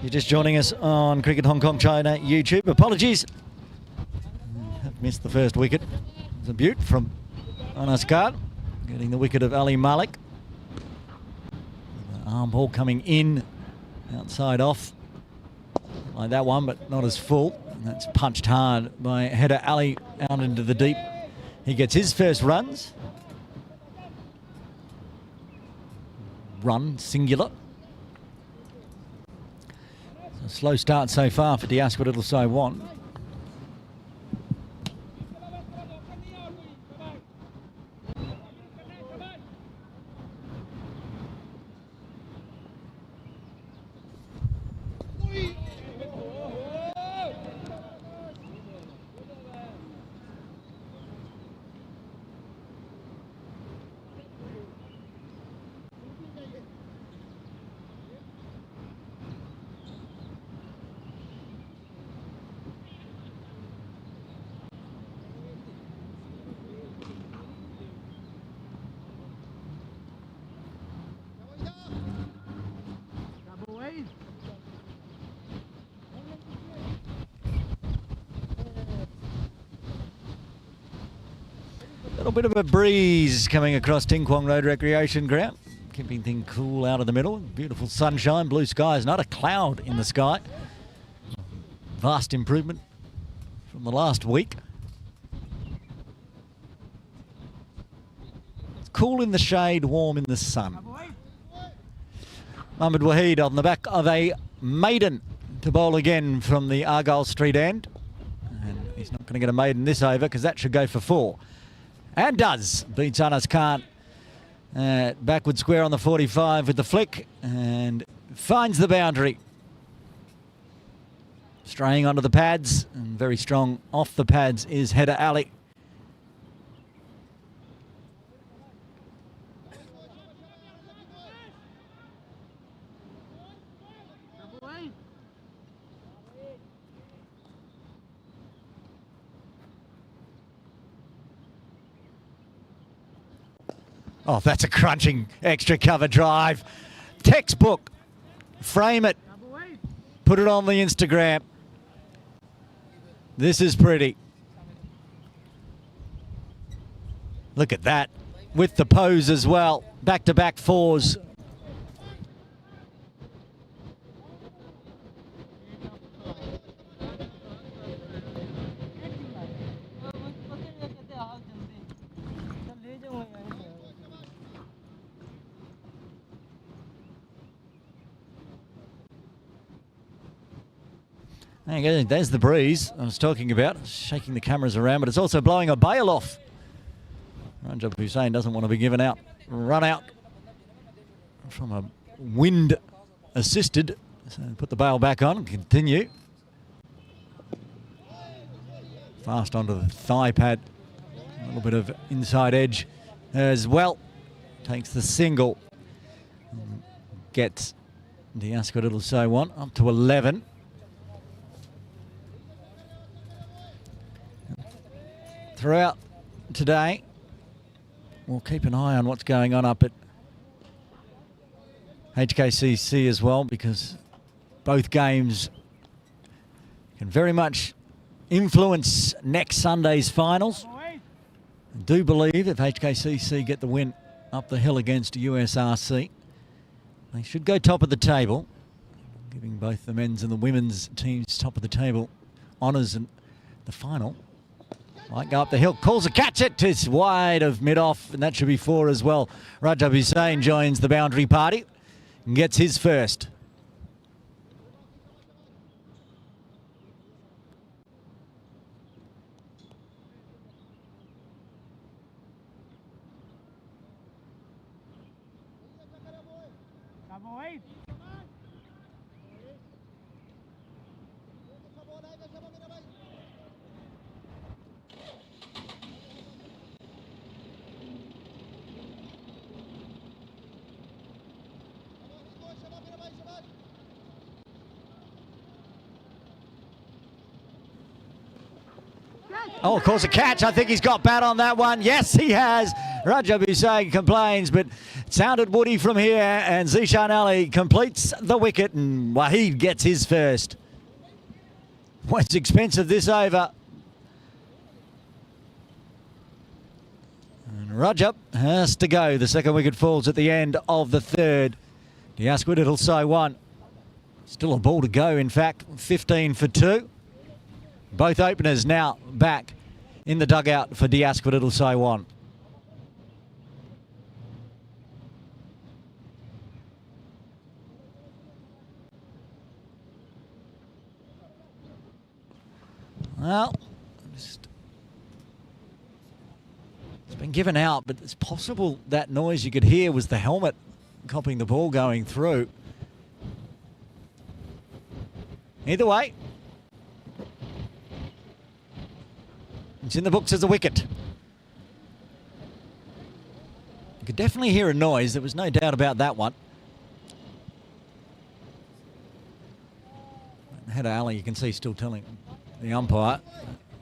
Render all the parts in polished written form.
You're just joining us on Cricket Hong Kong China YouTube. Apologies. Have missed the first wicket. It's a beaut from Anas Khan, getting the wicket of Ali Malik. The arm ball coming in, outside off. Like that one, but not as full. And that's punched hard by header Ali out into the deep. He gets his first runs. Run, singular. A slow start so far for DLSW 1. A little bit of a breeze coming across Ting Kwong Road Recreation Ground, keeping things cool out of the middle. Beautiful sunshine, blue skies, not a cloud in the sky. Vast improvement from the last week. It's cool in the shade, warm in the sun. Mohamed Waheed on the back of a maiden to bowl again from the Argyle Street end. And he's not going to get a maiden this over because that should go for 4. And does. Beats Anas Khan. Backward square on the 45 with the flick and finds the boundary. Straying onto the pads and very strong off the pads is header Ali. Oh, that's a crunching extra cover drive. Textbook. Frame it. Put it on the Instagram. This is pretty. Look at that. With the pose as well. Back-to-back 4s. There's the breeze I was talking about, shaking the cameras around, but it's also blowing a bail off. Rajab Hussain doesn't want to be given out. Run out from a wind assisted. So put the bail back on and continue. Fast onto the thigh pad. A little bit of inside edge as well. Takes the single. Gets DLSW 1 up to 11. Throughout today, we'll keep an eye on what's going on up at HKCC as well, because both games can very much influence next Sunday's finals. I do believe if HKCC get the win up the hill against USRC, they should go top of the table, giving both the men's and the women's teams top of the table honours in the final. Might go up the hill, calls a catch it, it's wide of mid-off, and that should be 4 as well. Rajab Hussain joins the boundary party and gets his first. Oh, calls a catch. I think he's got bat on that one. Yes, he has. Rajab Hussain complains, but Sounded woody from here, and Zishan Ali completes the wicket, and Waheed gets his first. What's expensive this over? And Rajab has to go. The second wicket falls at the end of the third. Diasquith it'll say one. Still a ball to go, in fact, 15 for 2. Both openers now back in the dugout for Diasquith it'll say one. Well, it's been given out, but it's possible that noise you could hear was the helmet copying the ball going through. Either way, it's in the books as a wicket. You could definitely hear a noise. There was no doubt about that one. Header Ali, you can see, still telling the umpire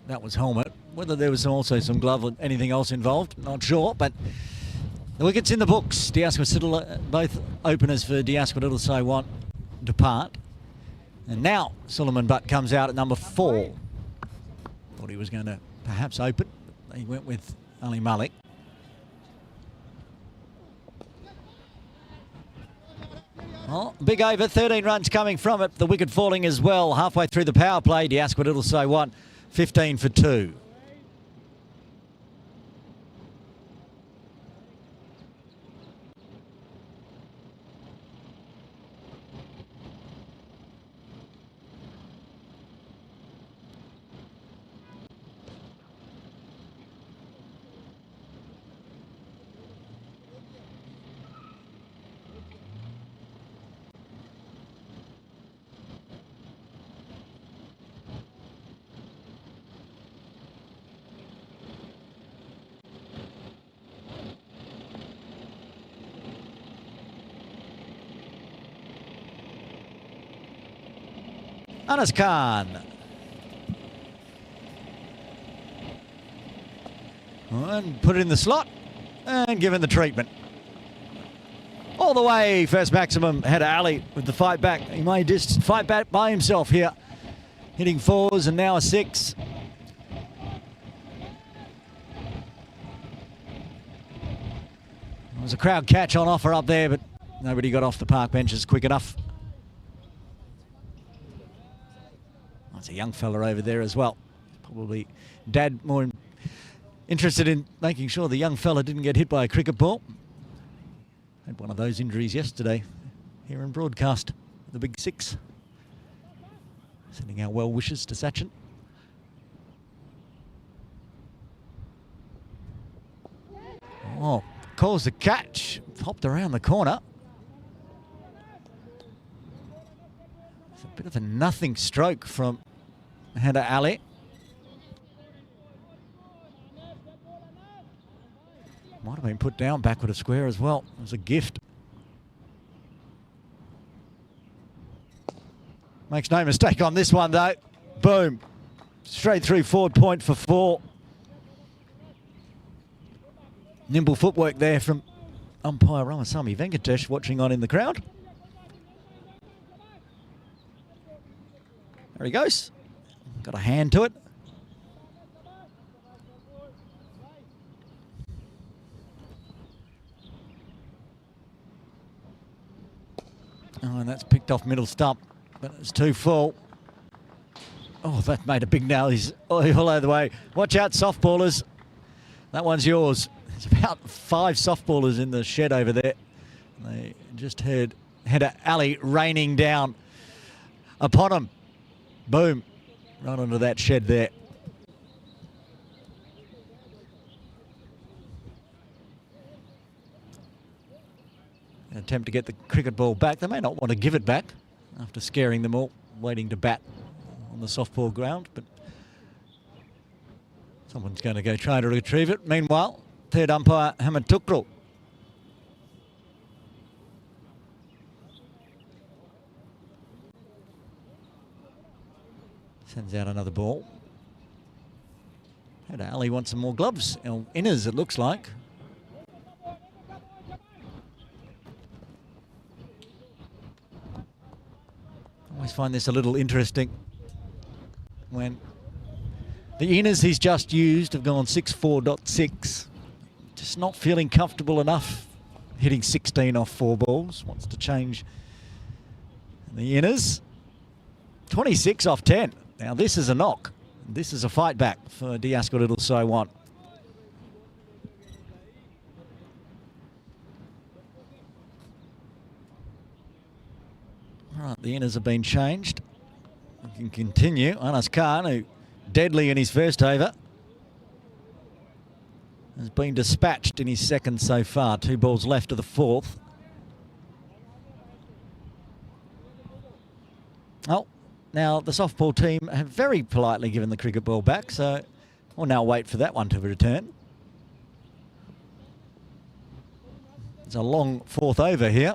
that was helmet. Whether there was also some glove or anything else involved, not sure, but the wicket's in the books. Diasquith, both openers for Diasquith it'll say one depart. And now Suleiman Butt comes out at number 4. Thought he was going to perhaps open. He went with Ali Malik. Oh, big over, 13 runs coming from it. The wicket falling as well. Halfway through the power play, Diasquith it'll say one, 15 for 2. Anas Khan. And put it in the slot and given the treatment. All the way, first maximum, Header Ali with the fight back. He may just fight back by himself here. Hitting 4s and now a 6. There was a crowd catch on offer up there, but nobody got off the park benches quick enough. That's a young fella over there as well. Probably Dad more interested in making sure the young fella didn't get hit by a cricket ball. Had one of those injuries yesterday here in broadcast, the Big 6. Sending our well wishes to Sachin. Oh, calls the catch, popped around the corner. It's a bit of a nothing stroke from Header Ali. Might have been put down backward of square as well. It was a gift. Makes no mistake on this one though. Boom. Straight through forward point for 4. Nimble footwork there from umpire Ramasamy Venkatesh watching on in the crowd. There he goes. Got a hand to it. Oh, and that's picked off middle stump, but it's too full. Oh, that made a big nail. He's all over the way. Watch out, softballers. That one's yours. There's about 5 softballers in the shed over there. They just heard Header Ali raining down upon him. Boom. Right onto that shed there. An attempt to get the cricket ball back. They may not want to give it back after scaring them all, waiting to bat on the softball ground, but someone's going to go try to retrieve it. Meanwhile, third umpire Hamid Tukrul sends out another ball. And Ali wants some more gloves, inners it looks like. always find this a little interesting when the inners he's just used have gone 6.4.6. Just not feeling comfortable enough hitting 16 off 4 balls. Wants to change the inners. 26 off 10. Now this is a knock. This is a fight back for DLSW. Right, the inners have been changed. We can continue. Anas Khan, who deadly in his first over, has been dispatched in his second so far. 2 balls left of the 4th. Oh, now the softball team have very politely given the cricket ball back, so we'll now wait for that one to return. It's a long 4th over here.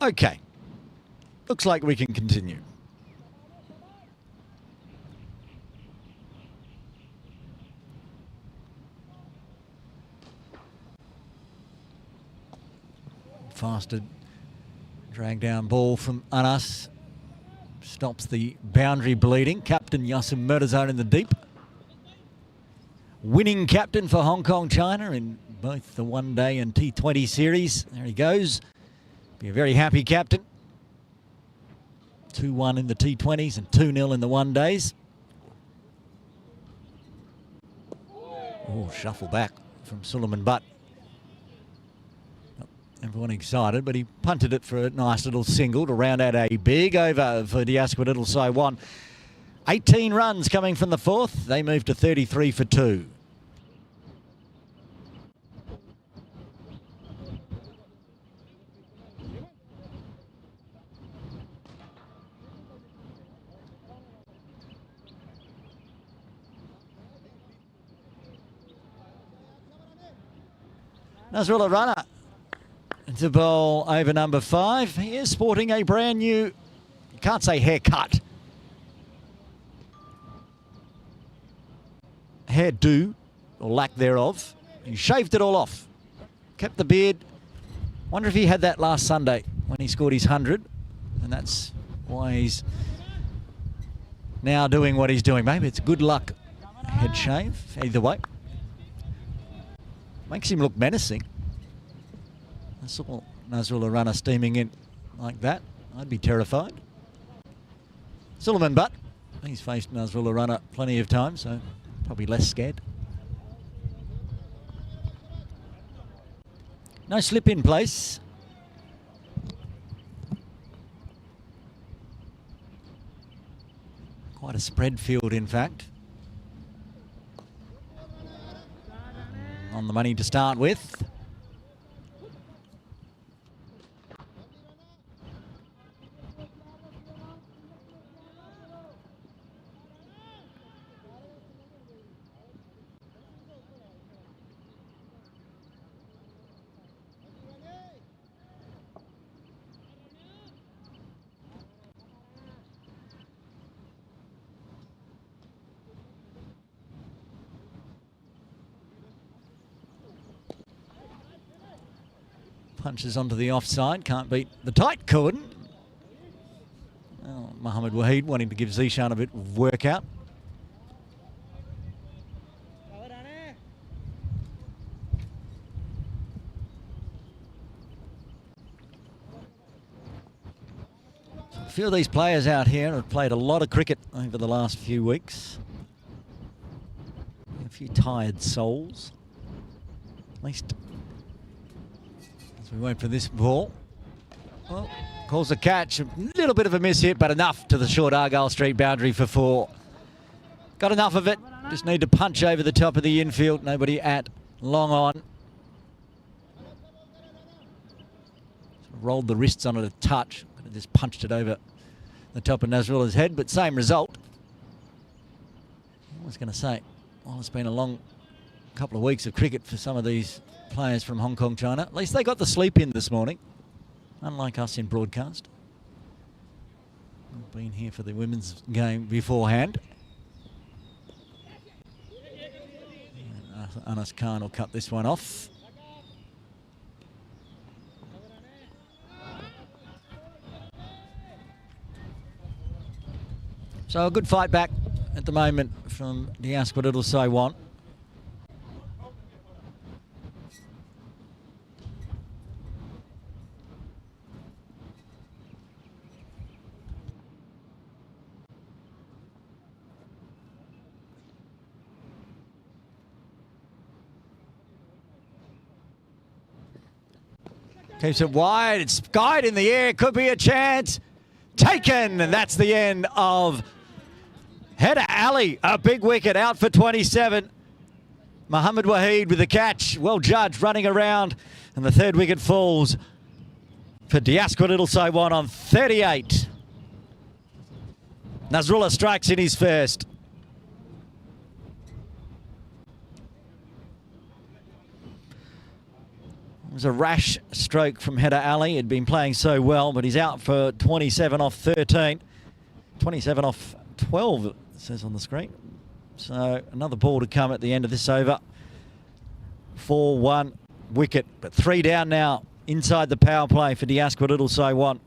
Okay, looks like we can continue. Faster drag down ball from Anas. Stops the boundary bleeding. Captain Yasim Mirzan in the deep. Winning captain for Hong Kong China in both the one-day and T20 series. There he goes. Be a very happy captain. 2-1 in the T20s and 2-0 in the one-days. Oh, shuffle back from Suleiman Butt. Everyone excited, but he punted it for a nice little single to round out a big over for DLSW. 18 runs coming from the 4th. They move to 33 for 2. Nasrullah runner to bowl over number 5. He is sporting a brand new, can't say haircut, hairdo, or lack thereof. He shaved it all off, kept the beard. Wonder if he had that last Sunday when he scored his 100, and that's why he's now doing what he's doing. Maybe it's good luck head shave, either way. Makes him look menacing. I saw Nasrullah runner steaming in like that. I'd be terrified. Suleiman Butt, he's faced Nasrullah runner plenty of times, so probably less scared. No slip in place. Quite a spread field, in fact. On the money to start with. Punches onto the offside, can't beat the tight cordon. Oh, Mohammed Waheed wanting to give Zishan a bit of workout. A few of these players out here have played a lot of cricket over the last few weeks. A few tired souls, at least. We wait for this ball. Well, calls a catch. A little bit of a miss hit, but enough to the short Argyle Street boundary for 4. Got enough of it. Just need to punch over the top of the infield. Nobody at long on. Rolled the wrists on it a touch. Could have just punched it over the top of Nasrullah's head, but same result. I was going to say, well, it's been a long couple of weeks of cricket for some of these players from Hong Kong China. At least they got the sleep in this morning, unlike us in broadcast. been here for the women's game beforehand. And Anas Khan will cut this one off. So a good fight back at the moment from DLSW Saiwan. Keeps it wide, it's skied in the air, could be a chance. Taken, and that's the end of Header Ali, a big wicket, out for 27. Mohammed Waheed with the catch, well judged, running around, and the third wicket falls for DLSW Saiwan on 38. Nasrullah strikes in his first. It was a rash stroke from Header Ali. He'd been playing so well, but he's out for 27 off 13. 27 off 12, it says on the screen. So another ball to come at the end of this over. 4-1 wicket, but 3 down now inside the power play for DLSW Saiwan.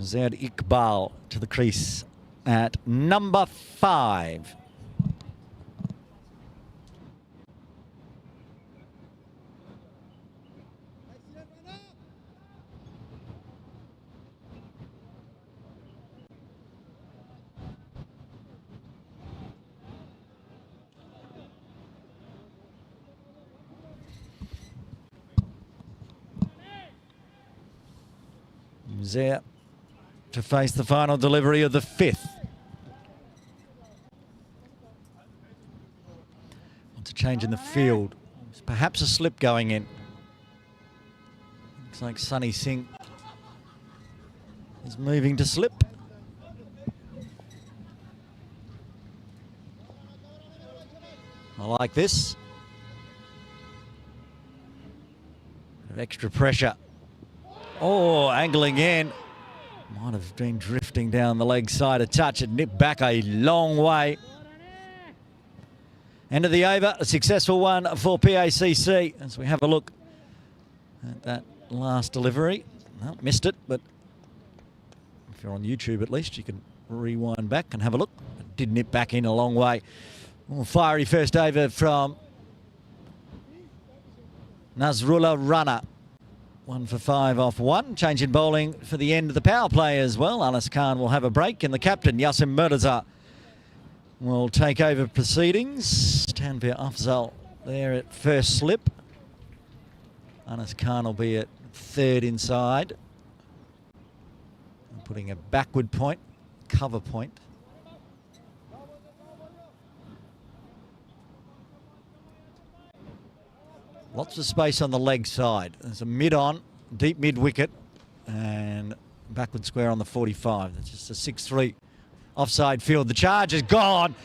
Zaid Iqbal to the crease at number 5. Zaid to face the final delivery of the 5th. Wants a change in the field. There's perhaps a slip going in. Looks like Sunny Singh is moving to slip. I like this. Bit of extra pressure. Oh, angling in. Might have been drifting down the leg side a touch. It nipped back a long way. End of the over, a successful one for PACC as we have a look at that last delivery. Well, missed it, but if you're on YouTube at least, you can rewind back and have a look. It did nip back in a long way. Oh, fiery first over from Nasrullah Rana. 1 for 5 off 1. Change in bowling for the end of the power play as well. Anas Khan will have a break, and the captain, Yasim Murtaza, will take over proceedings. Tanvir Afzal there at first slip. Anas Khan will be at third inside. Putting a backward point, cover point. Lots of space on the leg side. There's a mid-on, deep mid-wicket, and backward square on the 45. That's just a 6-3 offside field. The charge is gone.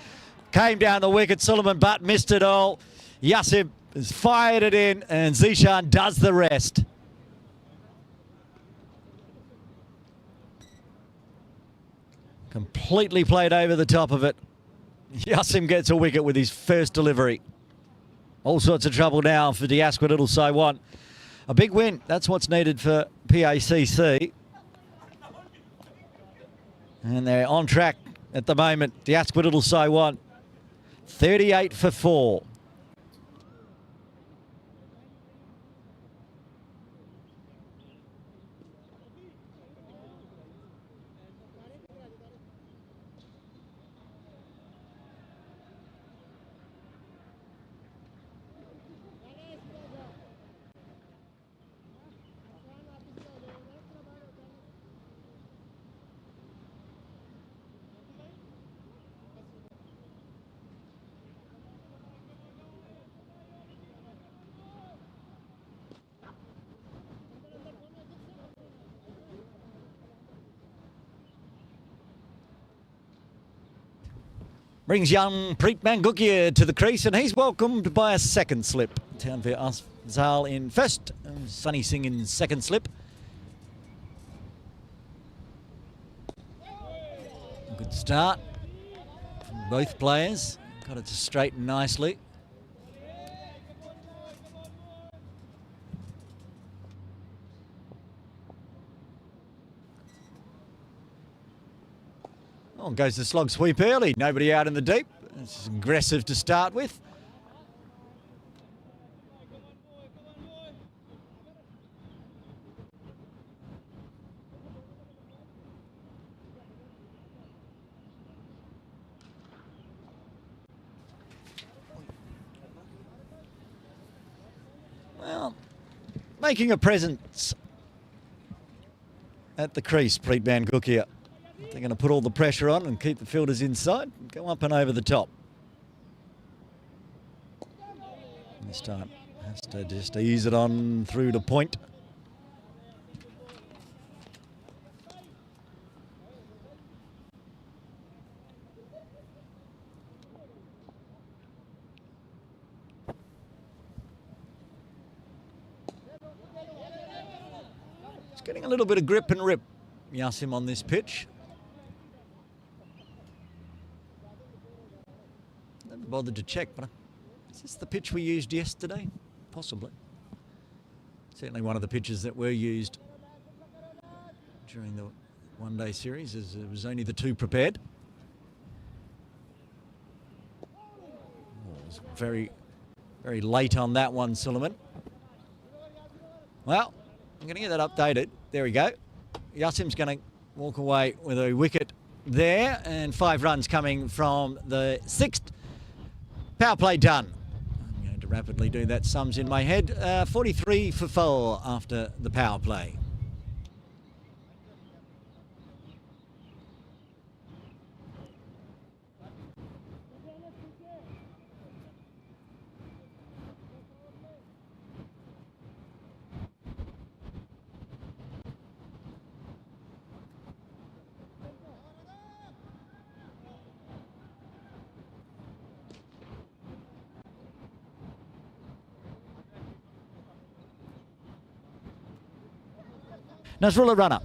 Came down the wicket. Suleiman Butt missed it all. Yasim has fired it in, and Zishan does the rest. Completely played over the top of it. Yasim gets a wicket with his first delivery. All sorts of trouble now for DLSW Saiwan. A big win, that's what's needed for PACC. And they're on track at the moment. DLSW Saiwan, 38 for 4. Brings young Preet Mangukia to the crease, and he's welcomed by a second slip. Tanvir Afzal in first, and Sunny Singh in second slip. Good start from both players. Got it to straighten nicely. Oh, goes the slog sweep early. Nobody out in the deep. It's aggressive to start with. Well, making a presence at the crease, Preet Mangukia. They're going to put all the pressure on and keep the fielders inside. Go up and over the top. This time has to just ease it on through to point. It's getting a little bit of grip and rip, Yasim, on this pitch. Bothered to check, but is this the pitch we used yesterday? Possibly. Certainly one of the pitches that were used during the one-day series, as it was only the two prepared. Oh, it was very, very late on that one, Suleiman. Well, I'm going to get that updated. There we go. Yasim's going to walk away with a wicket there, and 5 runs coming from the 6th. Power play done. I'm going to rapidly do that sums in my head. 43 for 4 after the power play. Nasrullah runner.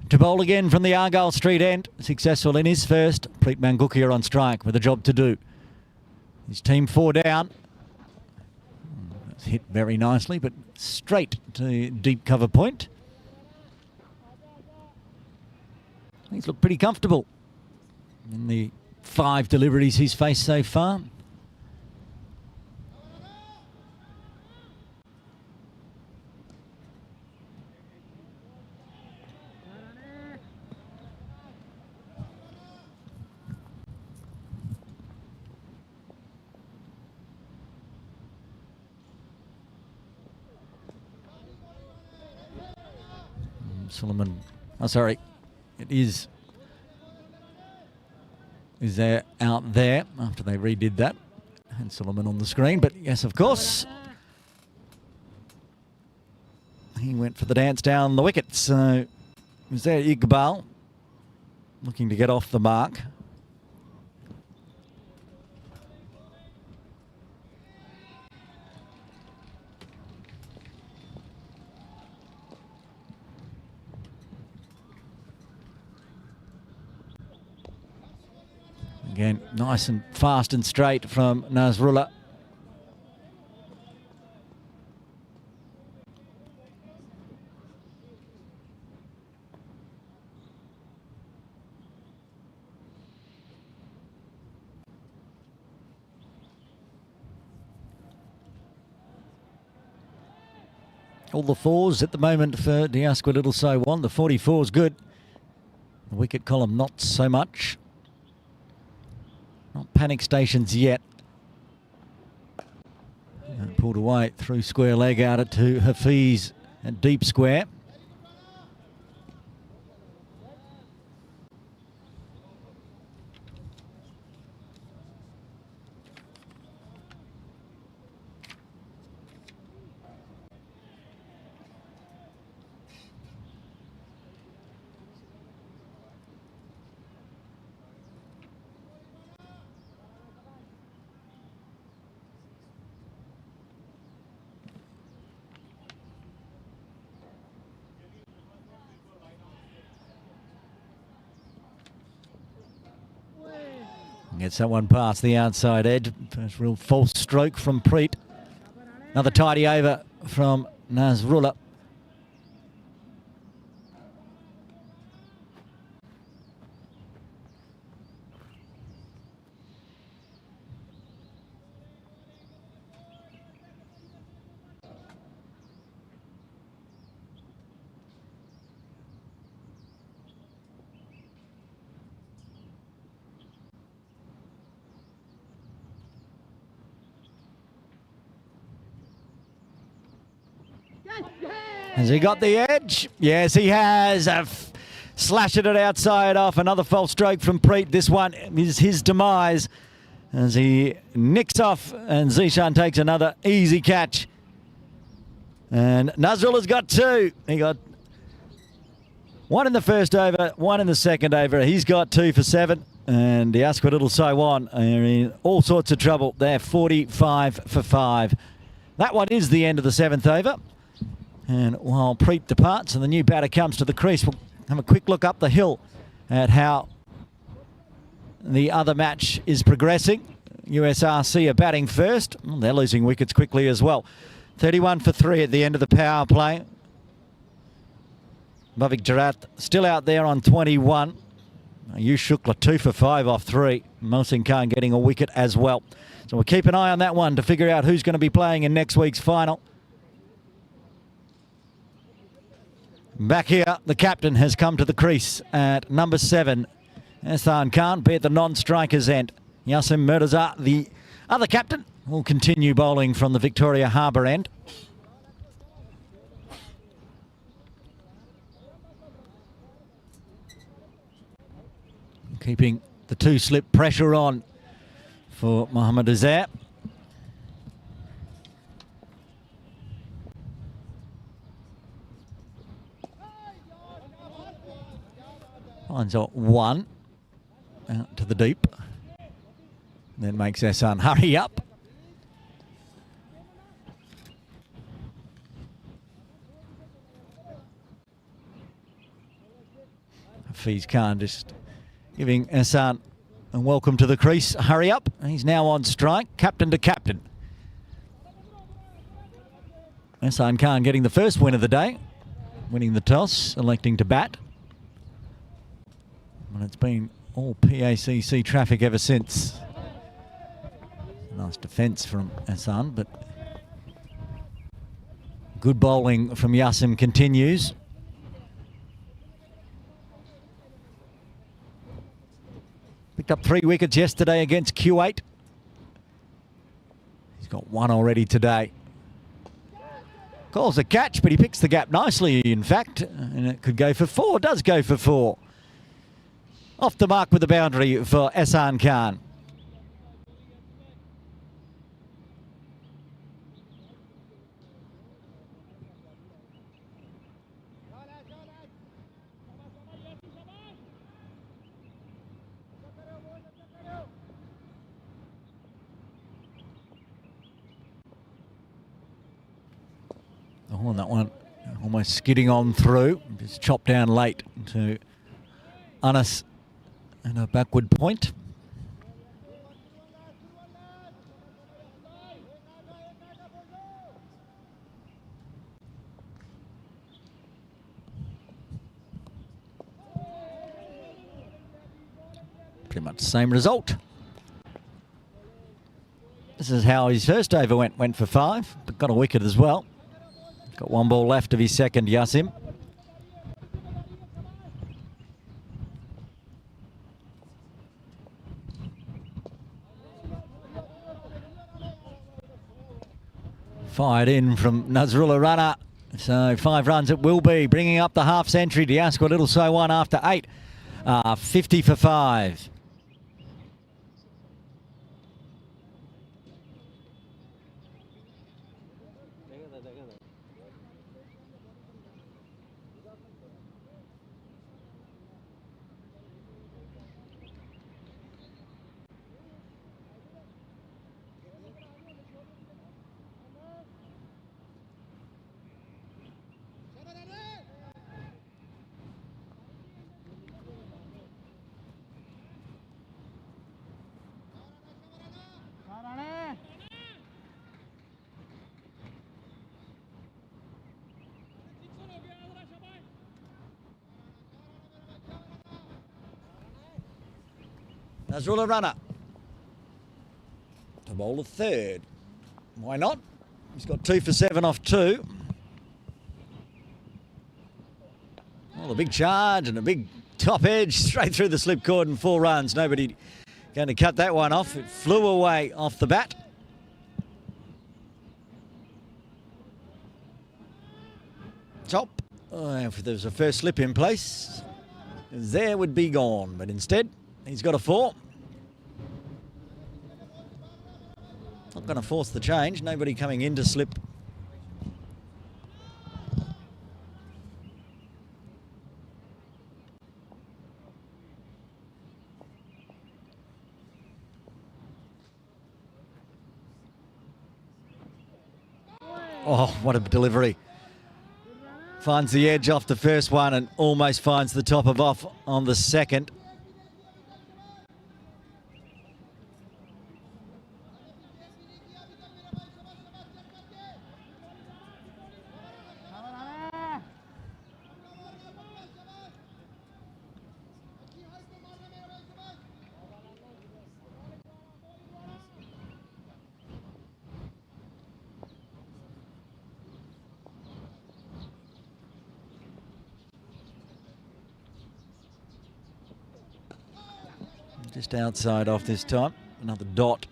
To bowl again from the Argyle Street end. Successful in his first. Preet Mangukia on strike with a job to do. His team 4 down. It's hit very nicely, but straight to deep cover point. He's looked pretty comfortable in the 5 deliveries he's faced so far. Suleiman, oh sorry, it is there out there after they redid that. And Suleiman on the screen, but yes, of course. He went for the dance down the wicket, so was there Iqbal looking to get off the mark. Again, nice and fast and straight from Nasrullah. All the 4s at the moment for Diasqua Little So One. The 44 is good. The wicket column not so much. Not panic stations yet. And pulled away through square leg out it to Hafiz at deep square. Gets that one past the outside edge. First real false stroke from Preet. Another tidy over from Nasrullah. Has he got the edge? Yes, he has. Slashed it outside off. Another false stroke from Preet. This one is his demise as he nicks off and Zishan takes another easy catch. And Nasrullah's got two. He got one in the first over, one in the second over. He's got 2 for 7. And the Asqua Little Saiwan are in all sorts of trouble. They're 45 for 5. That one is the end of the 7th over. And while Preet departs and the new batter comes to the crease, we'll have a quick look up the hill at how the other match is progressing. USRC are batting first. They're losing wickets quickly as well. 31 for 3 at the end of the power play. Bhavik Jarat still out there on 21. Ayush Shukla 2 for 5 off 3. Mohsin Khan getting a wicket as well. So we'll keep an eye on that one to figure out who's going to be playing in next week's final. Back here, the captain has come to the crease at number 7. Ehsan Khan be at the non-strikers end. Yasim Murtaza, the other captain, will continue bowling from the Victoria Harbour end. Keeping the 2-slip pressure on for Mohammad Azhar. Finds out 1 out to the deep. Then makes Ehsan hurry up. Hafiz Khan just giving Ehsan a welcome to the crease. Hurry up. He's now on strike. Captain to captain. Ehsan Khan getting the first win of the day. Winning the toss, electing to bat. And it's been all PACC traffic ever since. Nice defence from Ehsan, but good bowling from Yasim continues. Picked up 3 wickets yesterday against Q8. He's got 1 already today. Calls a catch, but he picks the gap nicely, in fact. And it could go for 4. Does go for 4. Off the mark with the boundary for Ehsan Khan. Oh, and that one almost skidding on through. Just chopped down late to Anas and a backward point. Pretty much the same result. This is how his first over went for 5, but got a wicket as well. Got 1 ball left of his second, Yasim. Fired in from Nasrullah Rana. So 5 runs it will be, bringing up the half century to Asqua Little Saiwan after 8. 50 for 5. Nazrullah runner. To bowl a third. Why not? He's got 2 for 7 off 2. Oh, the big charge and a big top edge straight through the slip cord and 4 runs. Nobody going to cut that one off. It flew away off the bat. Top. Oh, if there was a first slip in place, there would be gone. But instead, he's got a 4. Not going to force the change. Nobody coming in to slip. Oh, what a delivery. Finds the edge off the first one and almost finds the top of off on the second. Just outside off this time. Another dot.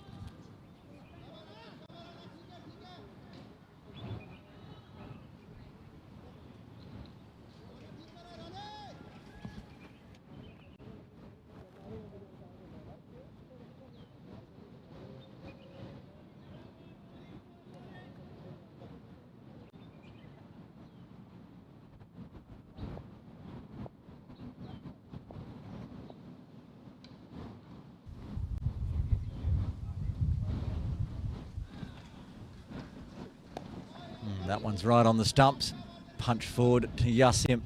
That one's right on the stumps. Punch forward to Yasim.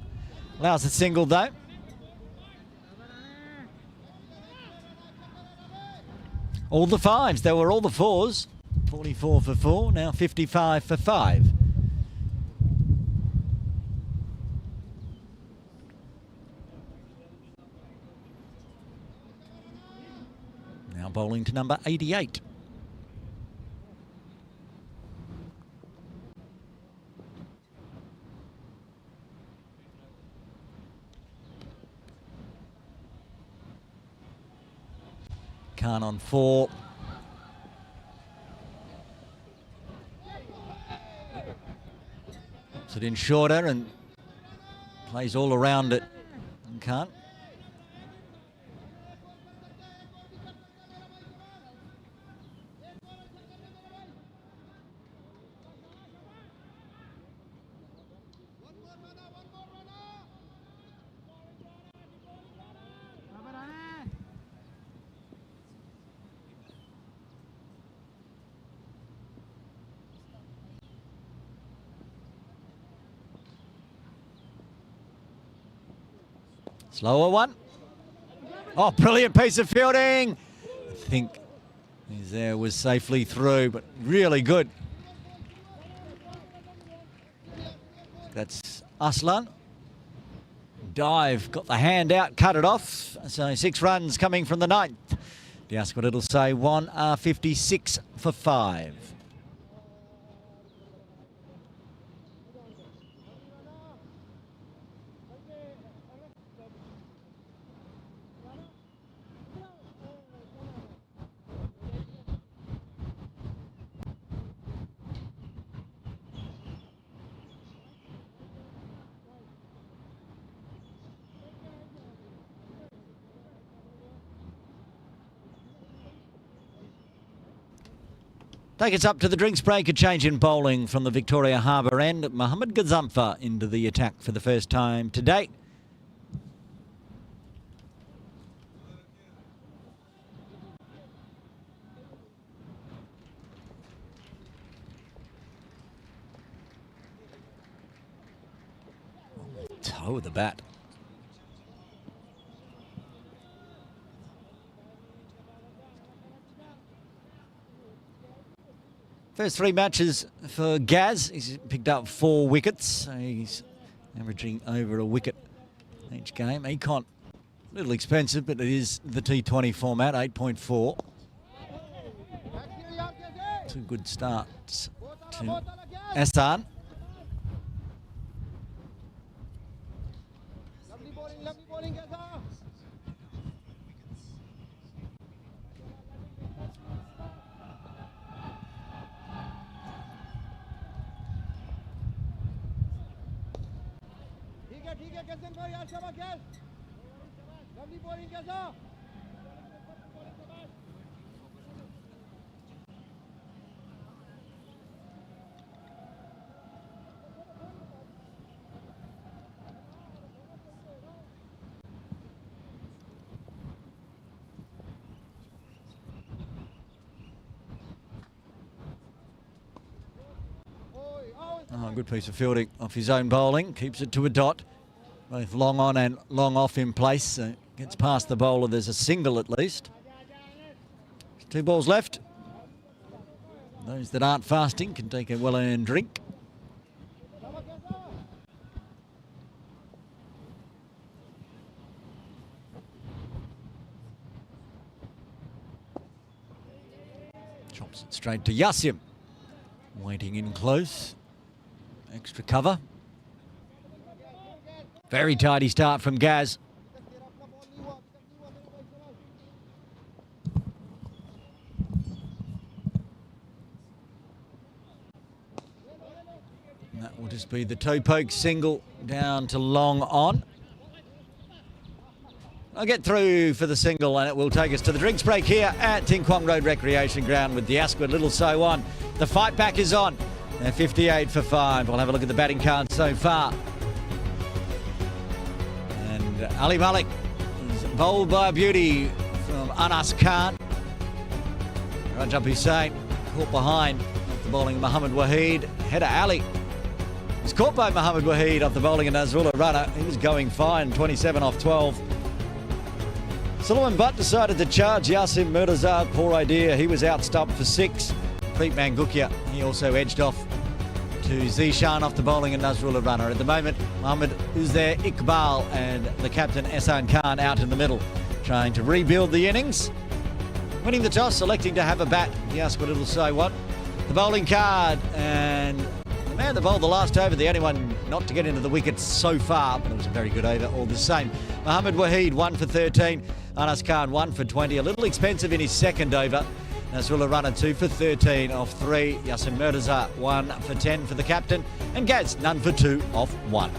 Allows a single though. All the 5s. They were all the 4s. 44 for 4. Now 55 for 5. Now bowling to number 88. Khan on 4. Puts it in shorter and plays all around it. And Khan. Slower one. Oh, brilliant piece of fielding. I think he's there, was safely through, but really good. That's Aslan. Dive, got the hand out, cut it off. So 6 runs coming from the 9th. You ask what it'll say, 1 56 for 5. Take us up to the drinks break. A change in bowling from the Victoria Harbour end. Mohammad Gazamfa into the attack for the first time today. Toe of the bat. First 3 matches for Gaz. He's picked up 4 wickets. So he's averaging over a wicket each game. Econ little expensive, but it is the T20 format, 8.4. Two good starts to Hassan. Oh, good piece of fielding off his own bowling. Keeps it to a dot. Both long on and long off in place. So gets past the bowler. There's a single at least. 2 balls left. Those that aren't fasting can take a well-earned drink. Chops it straight to Yasim. Waiting in close. Extra cover. Very tidy start from Gaz. And that will just be the toe poke single down to long on. I'll get through for the single and it will take us to the drinks break here at Ting Kwong Road Recreation Ground with the Asquith Little So on. The fight back is on. They're 58 for 5. We'll have a look at the batting card so far. And Ali Malik is bowled by a beauty from Anas Khan. Rajab Hussain caught behind off the bowling of Muhammad Waheed. Header Ali was caught by Muhammad Waheed off the bowling of Nazrullah Rana. He was going fine, 27 off 12. Sullivan Butt decided to charge Yasim Murtaza. Poor idea. He was outstumped for 6. Preet Mangukia, he also edged off to Zishan off the bowling and Nazrullah Rana. At the moment, Mohammad Uzzair Iqbal and the captain Ehsan Khan out in the middle, trying to rebuild the innings. Winning the toss, electing to have a bat. The Asquith Little So what? The bowling card, and the man that bowled the last over, the only one not to get into the wickets so far, but it was a very good over all the same. Muhammad Waheed, 1 for 13. Anas Khan, 1 for 20. A little expensive in his second over. Nazrullah Rana 2 for 13 off 3. Yasim Murtaza 1 for 10 for the captain. And Gaz none for 2 off 1.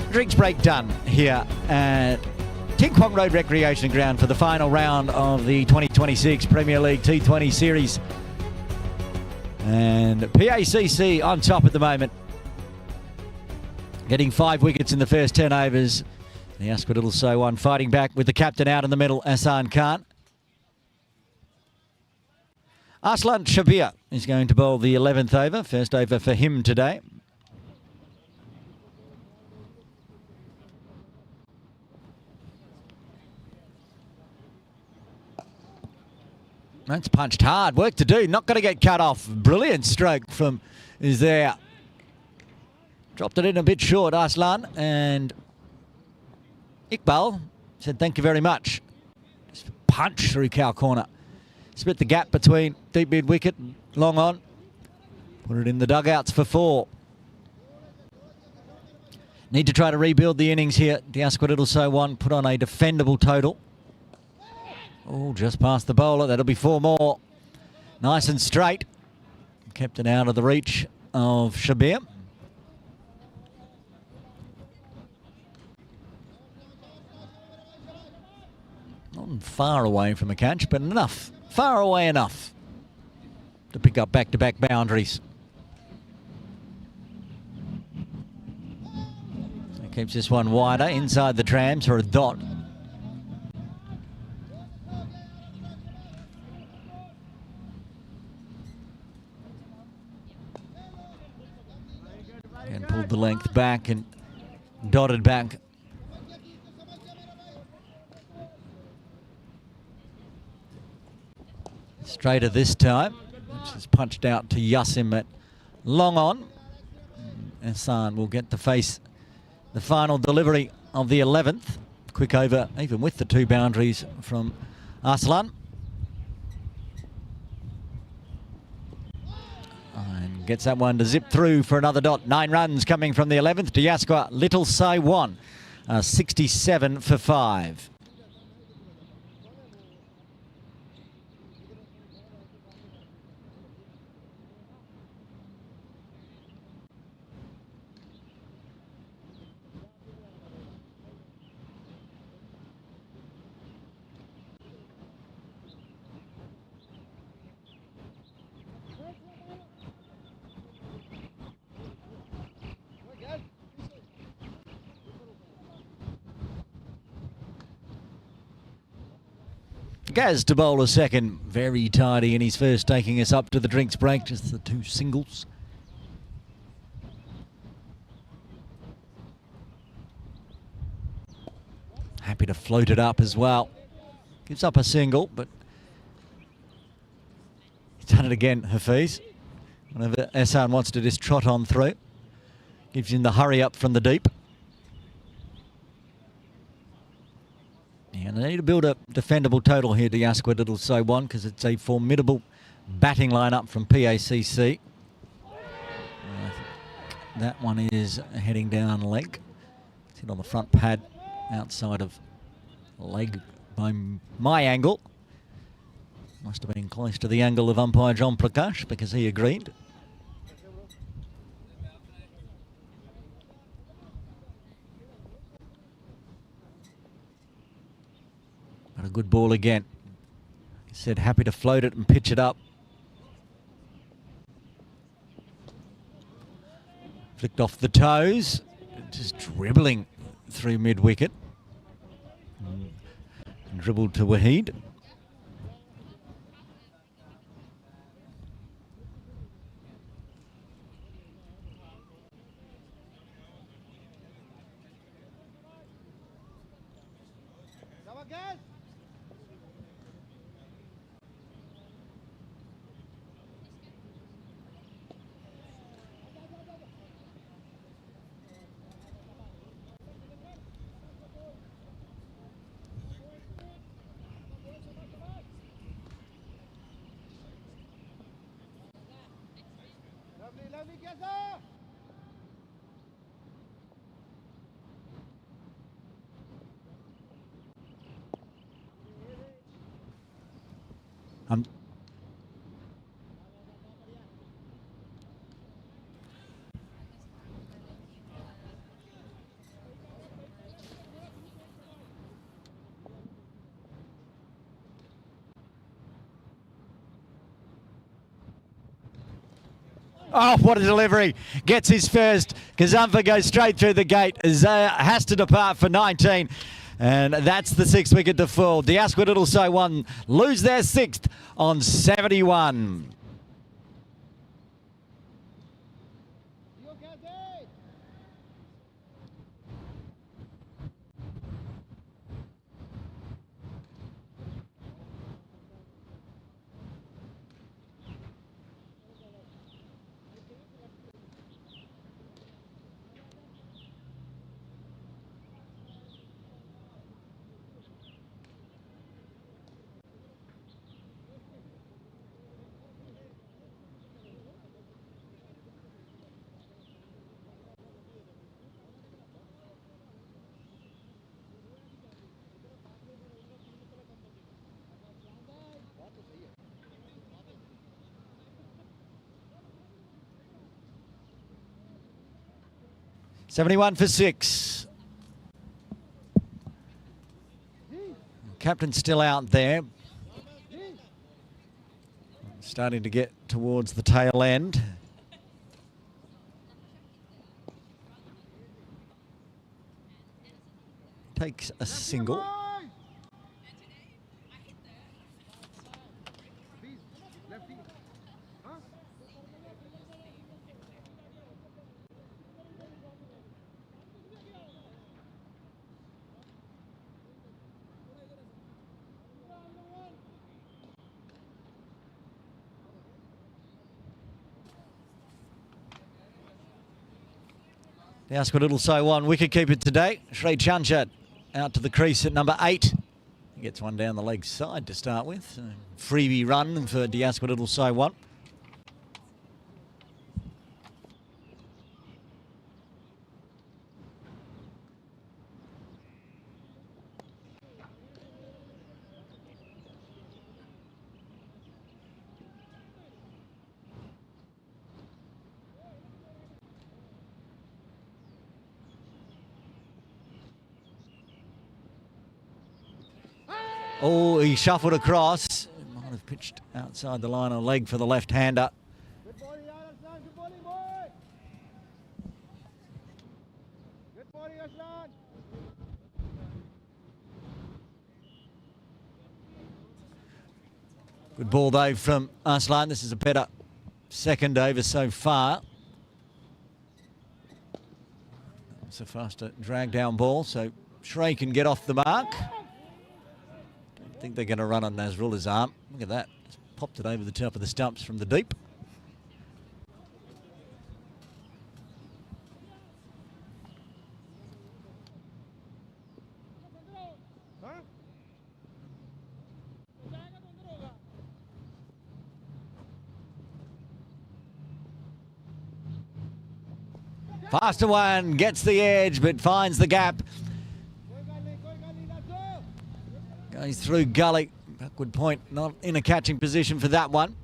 Drinks break done here at Ting Kwong Road Recreation Ground for the final round of the 2026 Premier League T20 series. And PACC on top at the moment, getting 5 wickets in the first 10 overs. The Asquith Little So one fighting back with the captain out in the middle, Ehsan Khan. Arslan Shabir is going to bowl the 11th over, first over for him today. That's punched hard. Work to do. Not going to get cut off. Brilliant stroke from is there. Dropped it in a bit short, Arslan, and Iqbal said thank you very much. Just punch through cow corner. Split the gap between deep mid wicket and long on. Put it in the dugouts for 4. Need to try to rebuild the innings here. Diasquith Little So 1 put on a defendable total. Oh, just past the bowler. That'll be 4 more. Nice and straight. Kept it out of the reach of Shabir. Not far away from a catch, but enough. Far away enough to pick up back-to-back boundaries. So keeps this one wider inside the trams for a dot. And pulled the length back and dotted back. Straighter this time, which is punched out to Yassim at long on. Hassan will get to face the final delivery of the 11th. Quick over, even with the 2 boundaries from Arslan. And gets that one to zip through for another dot. 9 runs coming from the 11th. Diasquith Little So 1, 67 for 5. Gaz to bowl a second, very tidy in his first, taking us up to the drinks break, just the 2 singles. Happy to float it up as well. Gives up a single, but he's done it again, Hafiz. Whenever Hassan wants to just trot on through, gives him the hurry up from the deep. And they need to build a defendable total here to Diasquith Little So 1 because it's a formidable batting lineup from PACC. That one is heading down leg. It's hit on the front pad outside of leg by my angle. Must have been close to the angle of umpire John Prakash because he agreed. But a good ball again. He said happy to float it and pitch it up. Flicked off the toes, just dribbling through mid-wicket. Dribbled to Waheed. Oh, what a delivery. Gets his first. Kazumfa goes straight through the gate. Zaya has to depart for 19. And that's the 6th wicket to fall. Diasquith Little So 1 lose their 6th on 71. 71 for 6. Captain's still out there. Starting to get towards the tail end. Takes a single. The Ascot Little So One wicketkeeper today, Sri Chanchat, out to the crease at number 8. He gets one down the leg side to start with. Freebie run for the Ascot Little So One. Oh, he shuffled across. Might have pitched outside the line of leg for the left-hander. Good bowling, Aslan. Good bowling, boy. Good bowling, Aslan. Good ball, though, from Aslan. This is a better second over so far. It's a faster drag-down ball, so Shrey can get off the mark. I think they're going to run on Nasrullah's arm. Look at that. Just popped it over the top of the stumps from the deep. Faster one, gets the edge, but finds the gap. Goes through gully. Backward point, not in a catching position for that one.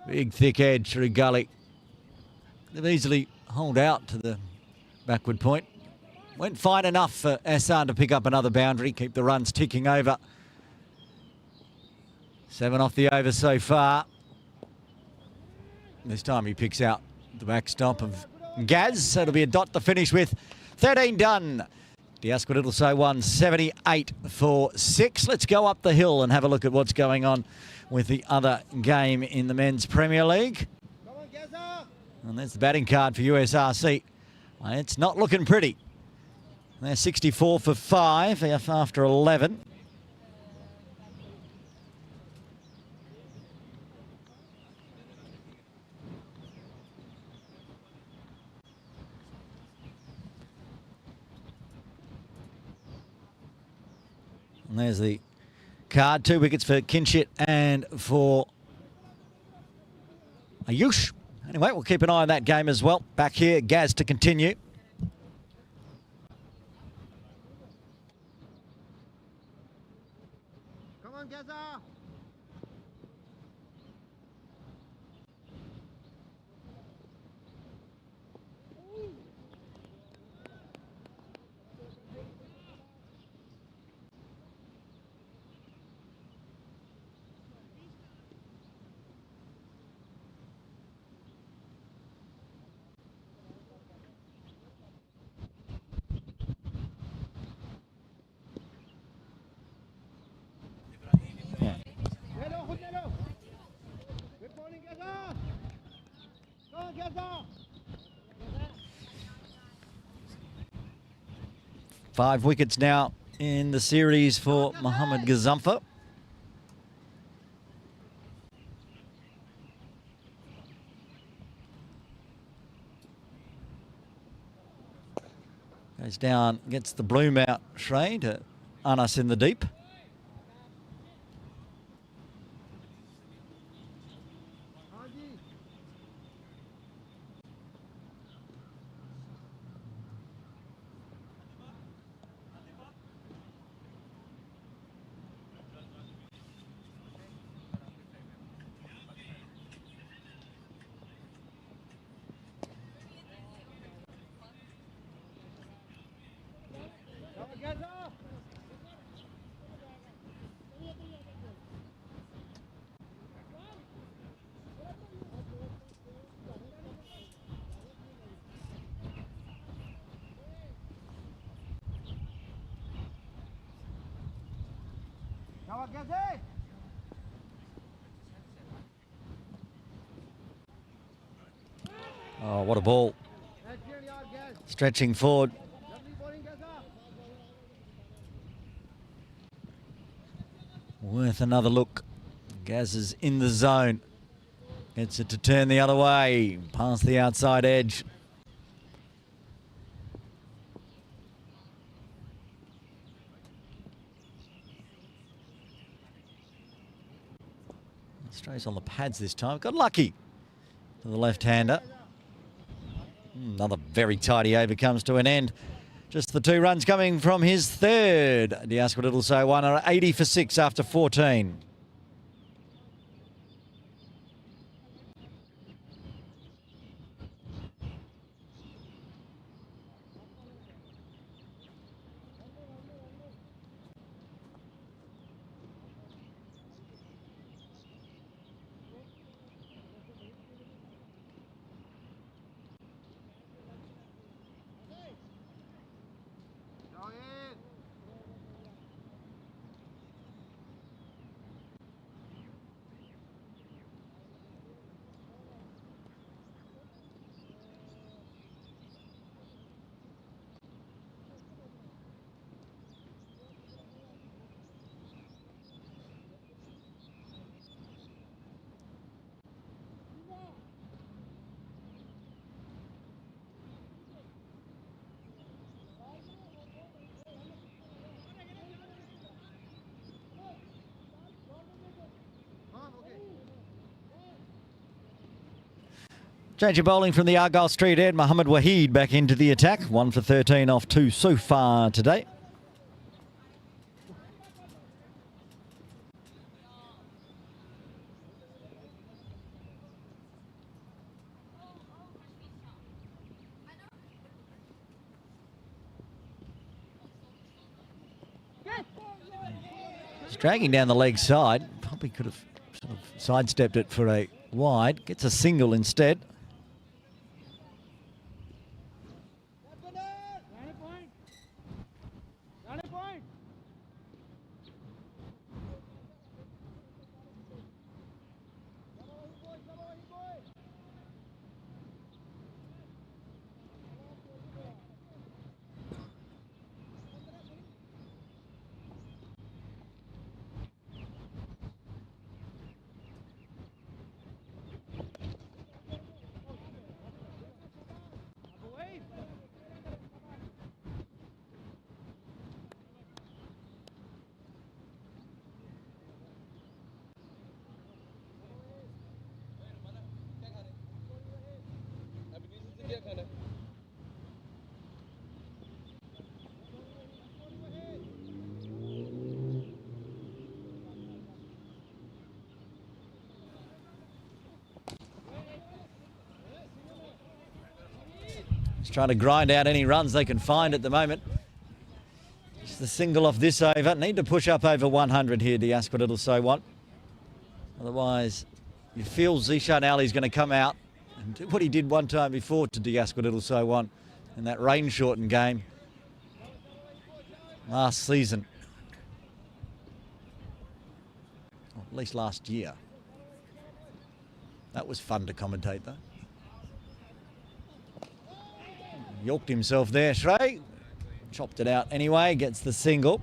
Big thick edge through gully. They've easily holed out to the backward point. Went fine enough for Hassan to pick up another boundary, keep the runs ticking over. 7 off the over so far. This time he picks out the backstop of Gaz, so it'll be a dot to finish with. 13 done. The Ascot Little So One, 78 for 6. Let's go up the hill and have a look at what's going on with the other game in the Men's Premier League. Come on, Gaza. And there's the batting card for USRC. It's not looking pretty. They're 64 for 5 after 11. And there's the card. 2 wickets for Kinshit and for Ayush. Anyway, we'll keep an eye on that game as well. Back here, Gaz to continue. Come on, Gaza. Hello, good hello. Good morning, Gaza. Come on, Gaza. 5 wickets now in the series for Mohammad Gazamfa. Goes down, gets the bloom out, Shrey, to Anas in the deep. Oh, what a ball. Stretching forward. Worth another look. Gaz is in the zone. Gets it to turn the other way. Past the outside edge. Strays on the pads this time. Got lucky to the left-hander. Another very tidy over comes to an end. Just the 2 runs coming from his third. Diasco Little So 1 are 80 for 6 after 14. Change of bowling from the Argyle Street end. Mohammed Waheed back into the attack. 1 for 13 off 2 so far today. He's dragging down the leg side. Probably could have sort of sidestepped it for a wide. Gets a single instead. Just trying to grind out any runs they can find at the moment. Just the single off this over. Need to push up over 100 here, Diasco Little So 1. Otherwise, you feel Zishan Ali's going to come out and do what he did one time before to Diasco Little So 1 in that rain-shortened game last season. Or at least last year. That was fun to commentate, though. Yorked himself there, Shrey. Chopped it out anyway, gets the single.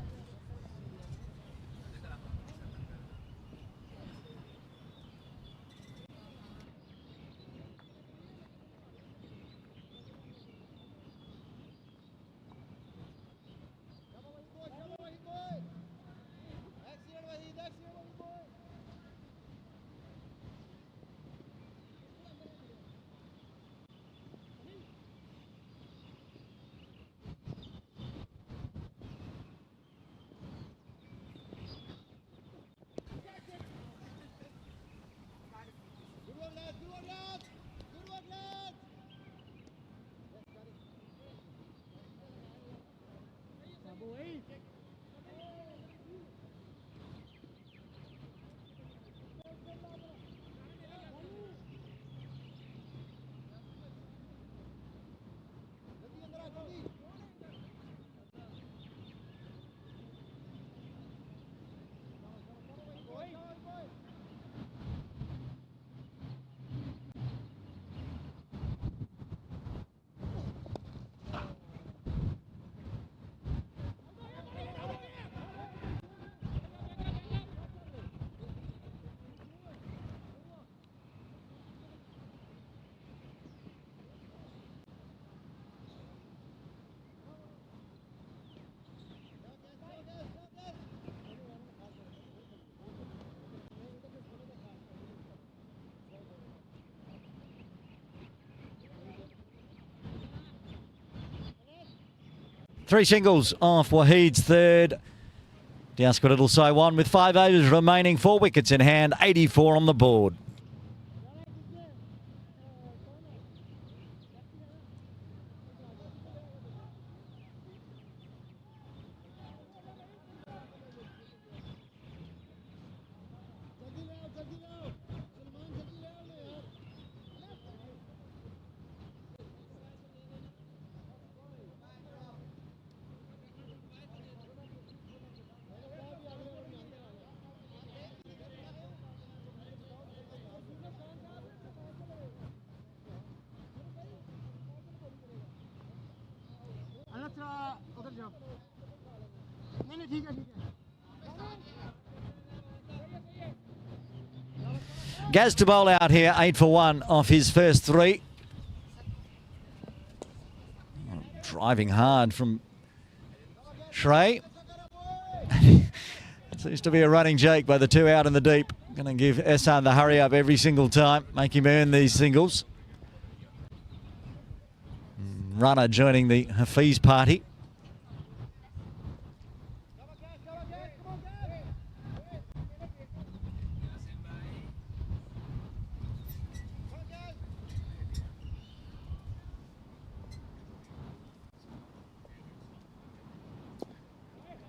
3 singles off Wahid's third. Diasquith Little So one with 5 overs remaining, 4 wickets in hand, 84 on the board. उधर जाओ नहीं ठीक है Gaz to bowl out here, 8 for 1 off his first 3. Driving hard from Shrey. Seems to be a running joke by the 2 out in the deep. Going to give Ehsan the hurry up every single time, make him earn these singles. Runner joining the Hafiz party.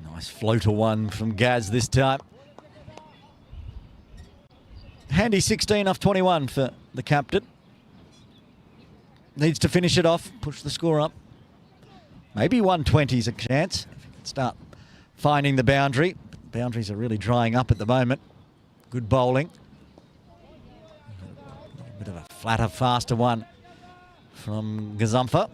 Nice floater one from Gaz this time. Handy 16 off 21 for the captain. Needs to finish it off, push the score up. Maybe 120's a chance if he can start finding the boundary. Boundaries are really drying up at the moment. Good bowling. A bit of a flatter, faster one from Gazumfa.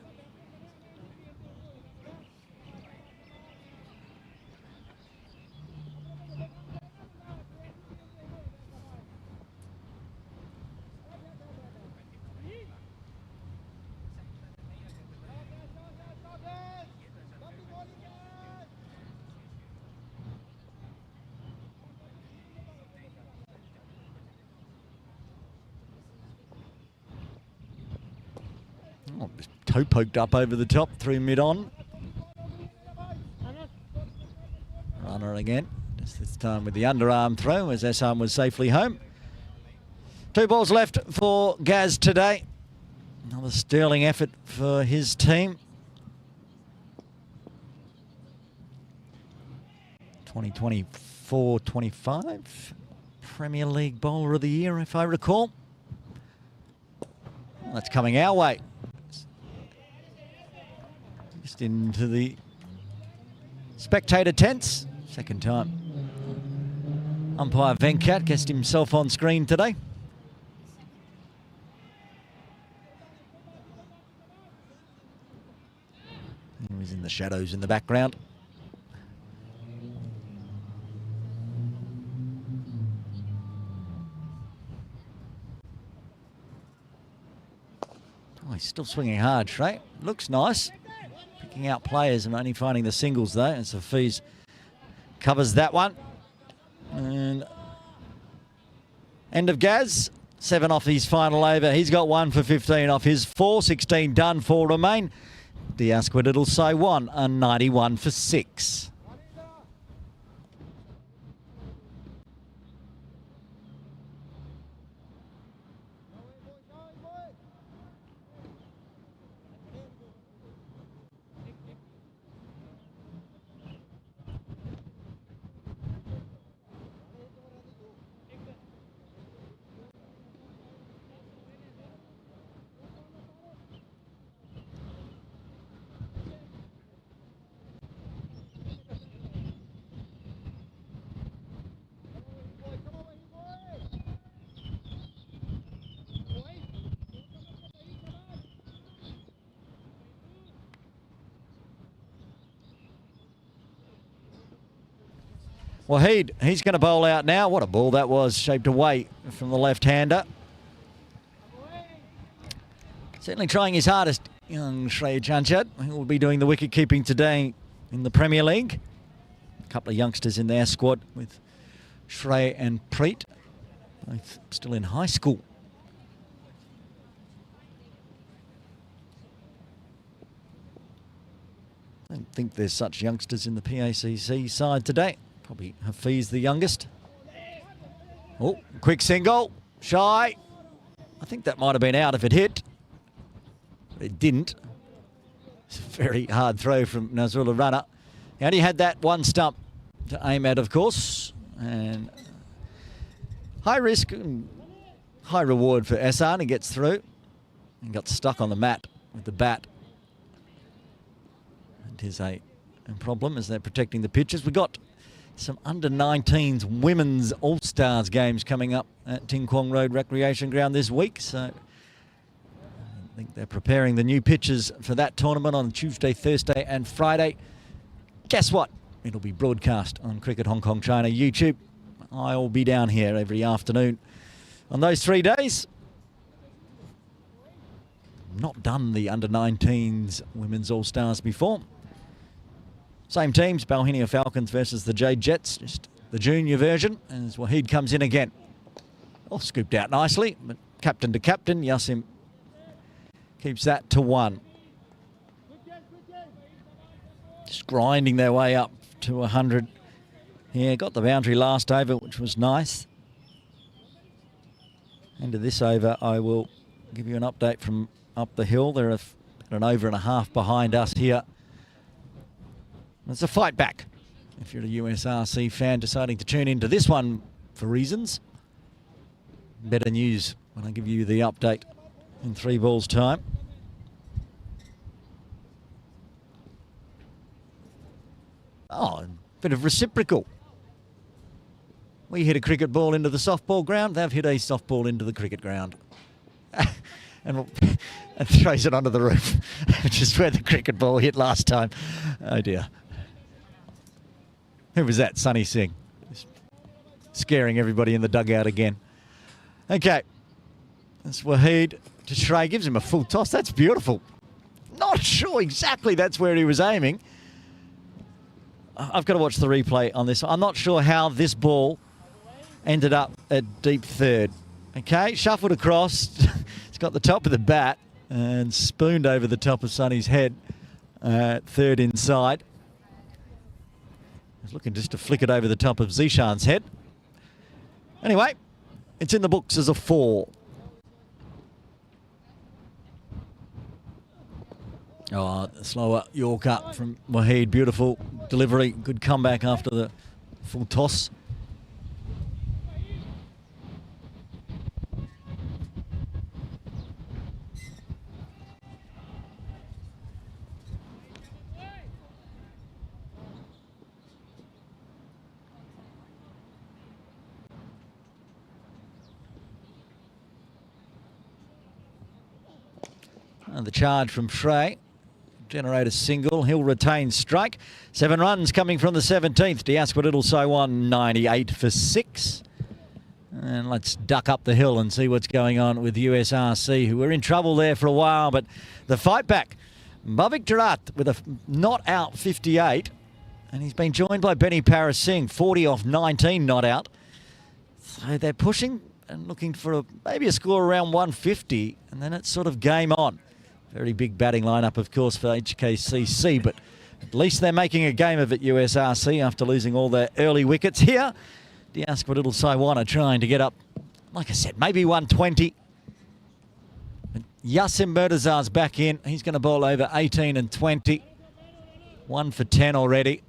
Oh, toe poked up over the top through mid-on. Runner again, just this time with the underarm throw as Ehsan was safely home. 2 balls left for Gaz today. Another sterling effort for his team. 2024-25 Premier League Bowler of the Year, if I recall. Well, that's coming our way. Just into the spectator tents. Second time umpire Venkat gets himself on screen today. He was in the shadows in the background. Oh, he's still swinging hard, Shrey. Looks nice. Picking out players and only finding the singles though, and Hafiz covers that one. And end of Gaz, 7 off his final over. He's got 1 for 15 off his 4, 16 done, 4 remain. Diasquith Little So 1, a 91 for 6. Wahid, he's going to bowl out now. What a ball that was, shaped away from the left-hander. Certainly trying his hardest, young Shrey Chanchad. He will be doing the wicket-keeping today in the Premier League. A couple of youngsters in their squad with Shrey and Preet, both still in high school. don't think there's such youngsters in the PACC side today. Probably Hafiz the youngest. Oh, quick single. Shy. I think that might have been out if it hit. But it didn't. It's a very hard throw from Nasrullah Runner. He only had that one stump to aim at, of course. And high risk and high reward for Ehsan. He gets through and got stuck on the mat with the bat. It is a problem as they're protecting the pitches. We've got some under-19s women's All-Stars games coming up at Ting Kwong Road Recreation Ground this week. So I think they're preparing the new pitches for that tournament on Tuesday, Thursday and Friday. Guess what? It'll be broadcast on Cricket Hong Kong China YouTube. I'll be down here every afternoon on those 3 days. Not done the under-19s women's All-Stars before. Same teams, Balhinia Falcons versus the Jade Jets, just the junior version, as Waheed comes in again. All scooped out nicely, but captain to captain, Yasim keeps that to 1. Just grinding their way up to 100. Yeah, got the boundary last over, which was nice. End of this over, I will give you an update from up the hill. They're an over and a half behind us here. It's a fight back. If you're a USRC fan deciding to tune into this one for reasons. Better news when I give you the update in 3 balls time. Oh, a bit of reciprocal. We hit a cricket ball into the softball ground. They've hit a softball into the cricket ground. and throws it onto the roof, which is where the cricket ball hit last time. Oh dear. Who was that? Sunny Singh. Just scaring everybody in the dugout again. Okay. That's Waheed to Shrey. Gives him a full toss. That's beautiful. Not sure exactly that's where he was aiming. I've got to watch the replay on this. I'm not sure how this ball ended up at deep third. Okay, shuffled across. It's got the top of the bat and spooned over the top of Sonny's head. Third inside. He's looking just to flick it over the top of Zishan's head. Anyway, it's in the books as a 4. Oh, slower Yorker from Waheed. Beautiful delivery. Good comeback after the full toss. And the charge from Shrey. Generate a single. He'll retain strike. 7 runs coming from the 17th. Diaspora Little Saiwan 98 for 6. And let's duck up the hill and see what's going on with USRC, who were in trouble there for a while. But the fight back. Bhavik Jarat with a not out 58. And he's been joined by Benny Paris Singh, 40 off 19 not out. So they're pushing and looking for maybe a score around 150. And then it's sort of game on. Very big batting lineup, of course, for HKCC, but at least they're making a game of it, USRC, after losing all their early wickets. Here, Diaspora Little Saiwan are trying to get up, like I said, maybe 120. But Yasim Murtazar's back in. He's going to bowl over 18 and 20. 1 for 10 already.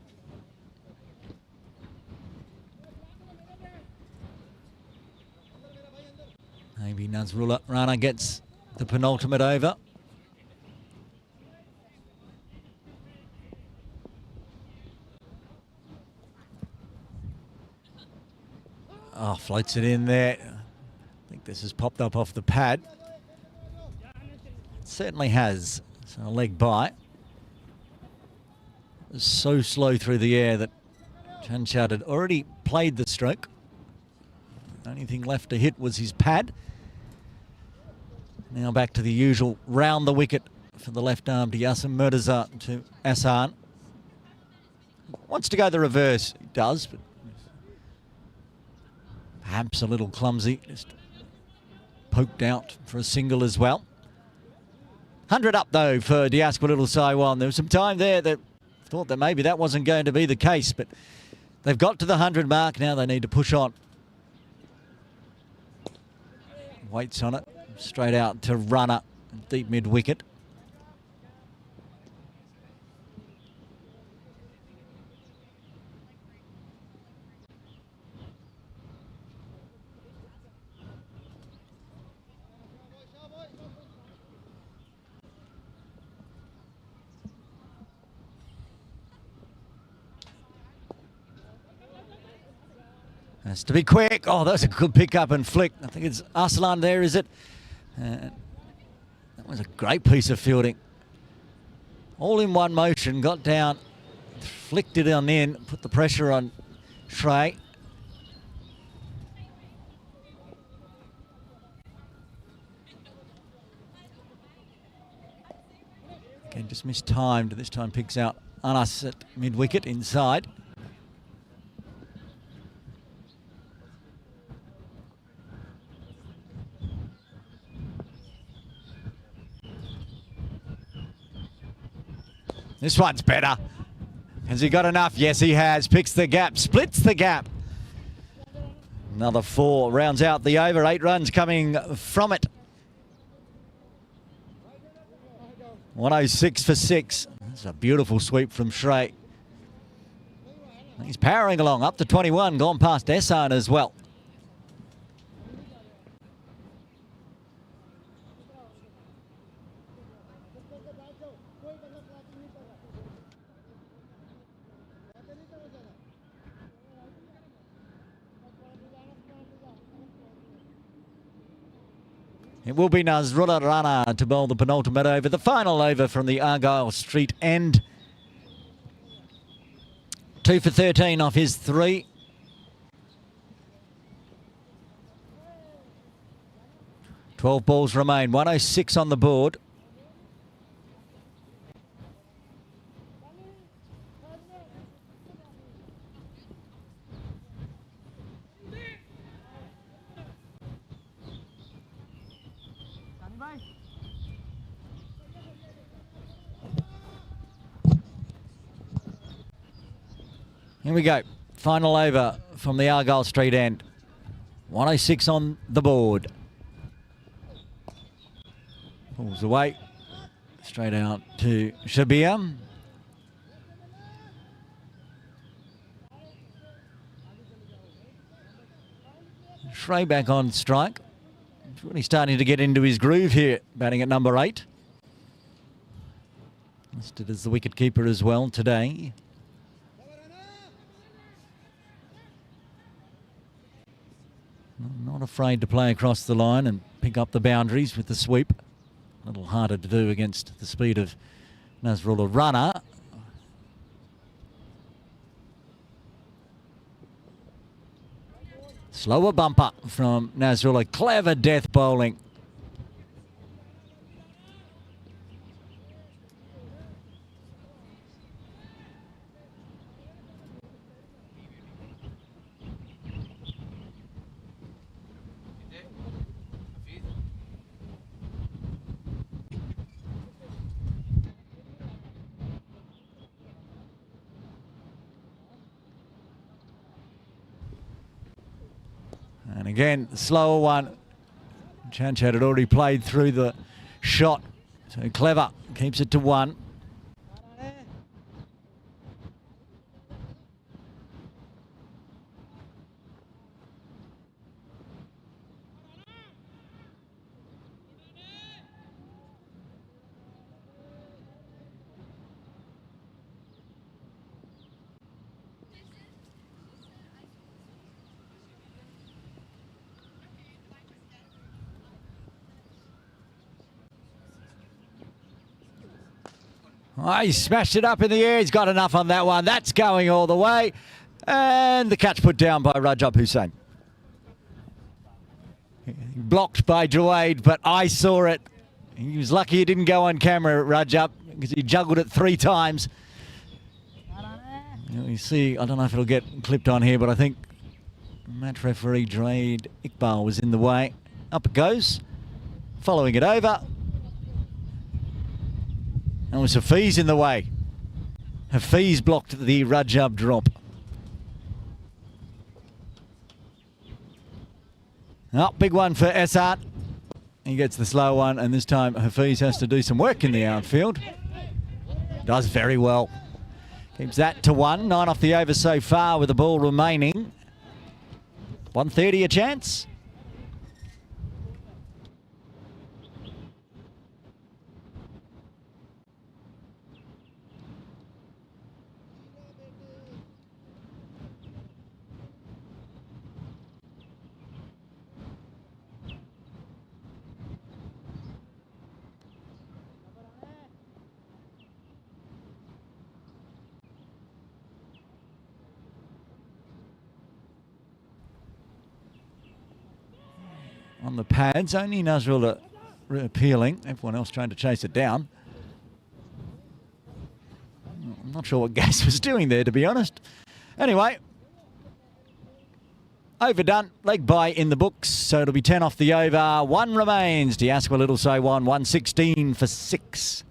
Maybe Nasrullah Rana gets the penultimate over. Oh, floats it in there. I think this has popped up off the pad. It certainly has. So a leg by. It was so slow through the air that Chanchad had already played the stroke. The only thing left to hit was his pad. Now back to the usual round the wicket for the left arm to Yasim Murtaza to Ehsan. Wants to go the reverse. He does, but perhaps a little clumsy. Just poked out for a single as well. 100 up though for Diaspora Little Saiwan. There was some time there that thought that maybe that wasn't going to be the case, but they've got to the 100 mark. Now they need to push on. Waits on it. Straight out to runner. Deep mid-wicket. Has to be quick. Oh, that was a good pick up and flick. I think it's Arslan there, is it? That was a great piece of fielding. All in one motion, got down, flicked it on in, put the pressure on Shrey. Again, just mistimed. This time picks out Anas at mid-wicket inside. This one's better. Has he got enough? Yes, he has. Picks the gap, splits the gap. Another 4 rounds out the over. 8 runs coming from it. 106 for 6. That's a beautiful sweep from Shrey. He's powering along up to 21, gone past Ehsan as well. It will be Nazrullah Rana to bowl the penultimate over, the final over from the Argyle Street end. 2 for 13 off his 3. Twelve balls remain, 106 on the board. Here we go. Final over from the Argyle Street end. 106 on the board. Pulls away. Straight out to Shabir. Shrey back on strike. He's really starting to get into his groove here, batting at number 8. Listed as the wicketkeeper as well today. Not afraid to play across the line and pick up the boundaries with the sweep. A little harder to do against the speed of Nazrullah Rana. Slower bumper from Nazrullah. Clever death bowling. And again, the slower one. Chanchat had already played through the shot. So Clever keeps it to 1. Oh, he smashed it up in the air. He's got enough on that one. That's going all the way. And the catch put down by Rajab Hussain. Blocked by Jawade, but I saw it. He was lucky it didn't go on camera, Rajab, because he juggled it 3 times. You see, I don't know if it'll get clipped on here, but I think match referee Jawade Iqbal was in the way. Up it goes. Following it over. And with Safi's in the way. Hafiz blocked the Rajab drop. Oh, big one for Essart. He gets the slow one, and this time Hafiz has to do some work in the outfield. Does very well. Keeps that to 1. 9 off the over so far with the ball remaining. 130 a chance. On the pads, only Nazrul appealing. Everyone else trying to chase it down. I'm not sure what Gas was doing there, to be honest. Anyway, overdone. Leg bye in the books, so it'll be 10 off the over. 1 remains. Diasqua Little So 116 for 6.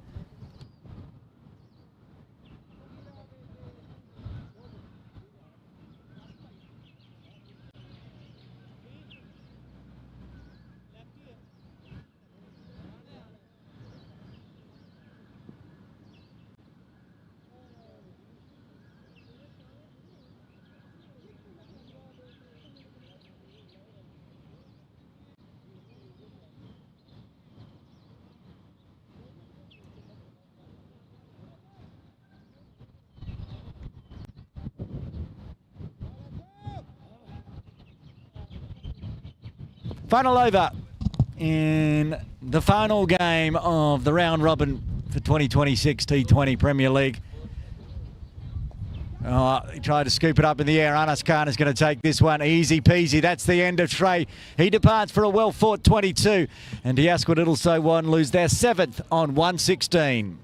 Final over in the final game of the round robin for 2026 T20 Premier League. He tried to scoop it up in the air. Anas Khan is going to take this one easy peasy. That's the end of Trey. He departs for a well-fought 22. And Diasqua Little So 1 lose their 7th on 116.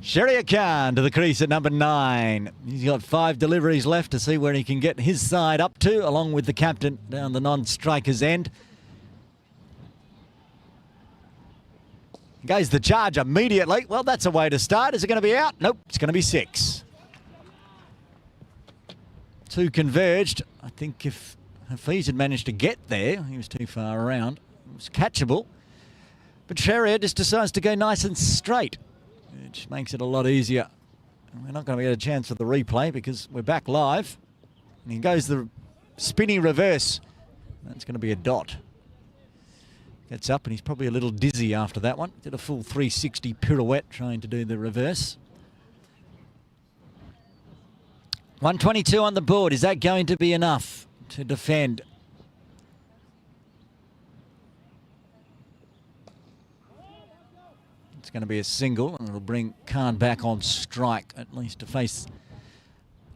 Sharia Khan to the crease at number 9. He's got 5 deliveries left to see where he can get his side up to, along with the captain down the non-striker's end. Goes the charge immediately. Well, that's a way to start. Is it going to be out? Nope, it's going to be 6. 2 converged. I think if Hafiz had managed to get there, he was too far around. It was catchable. But Sharia just decides to go nice and straight, which makes it a lot easier. We're not going to get a chance for the replay because we're back live. And he goes the spinny reverse. That's going to be a dot. Gets up and he's probably a little dizzy after that one. Did a full 360 pirouette trying to do the reverse. 122 on the board. Is that going to be enough to defend? It's going to be a single, and it'll bring Khan back on strike, at least to face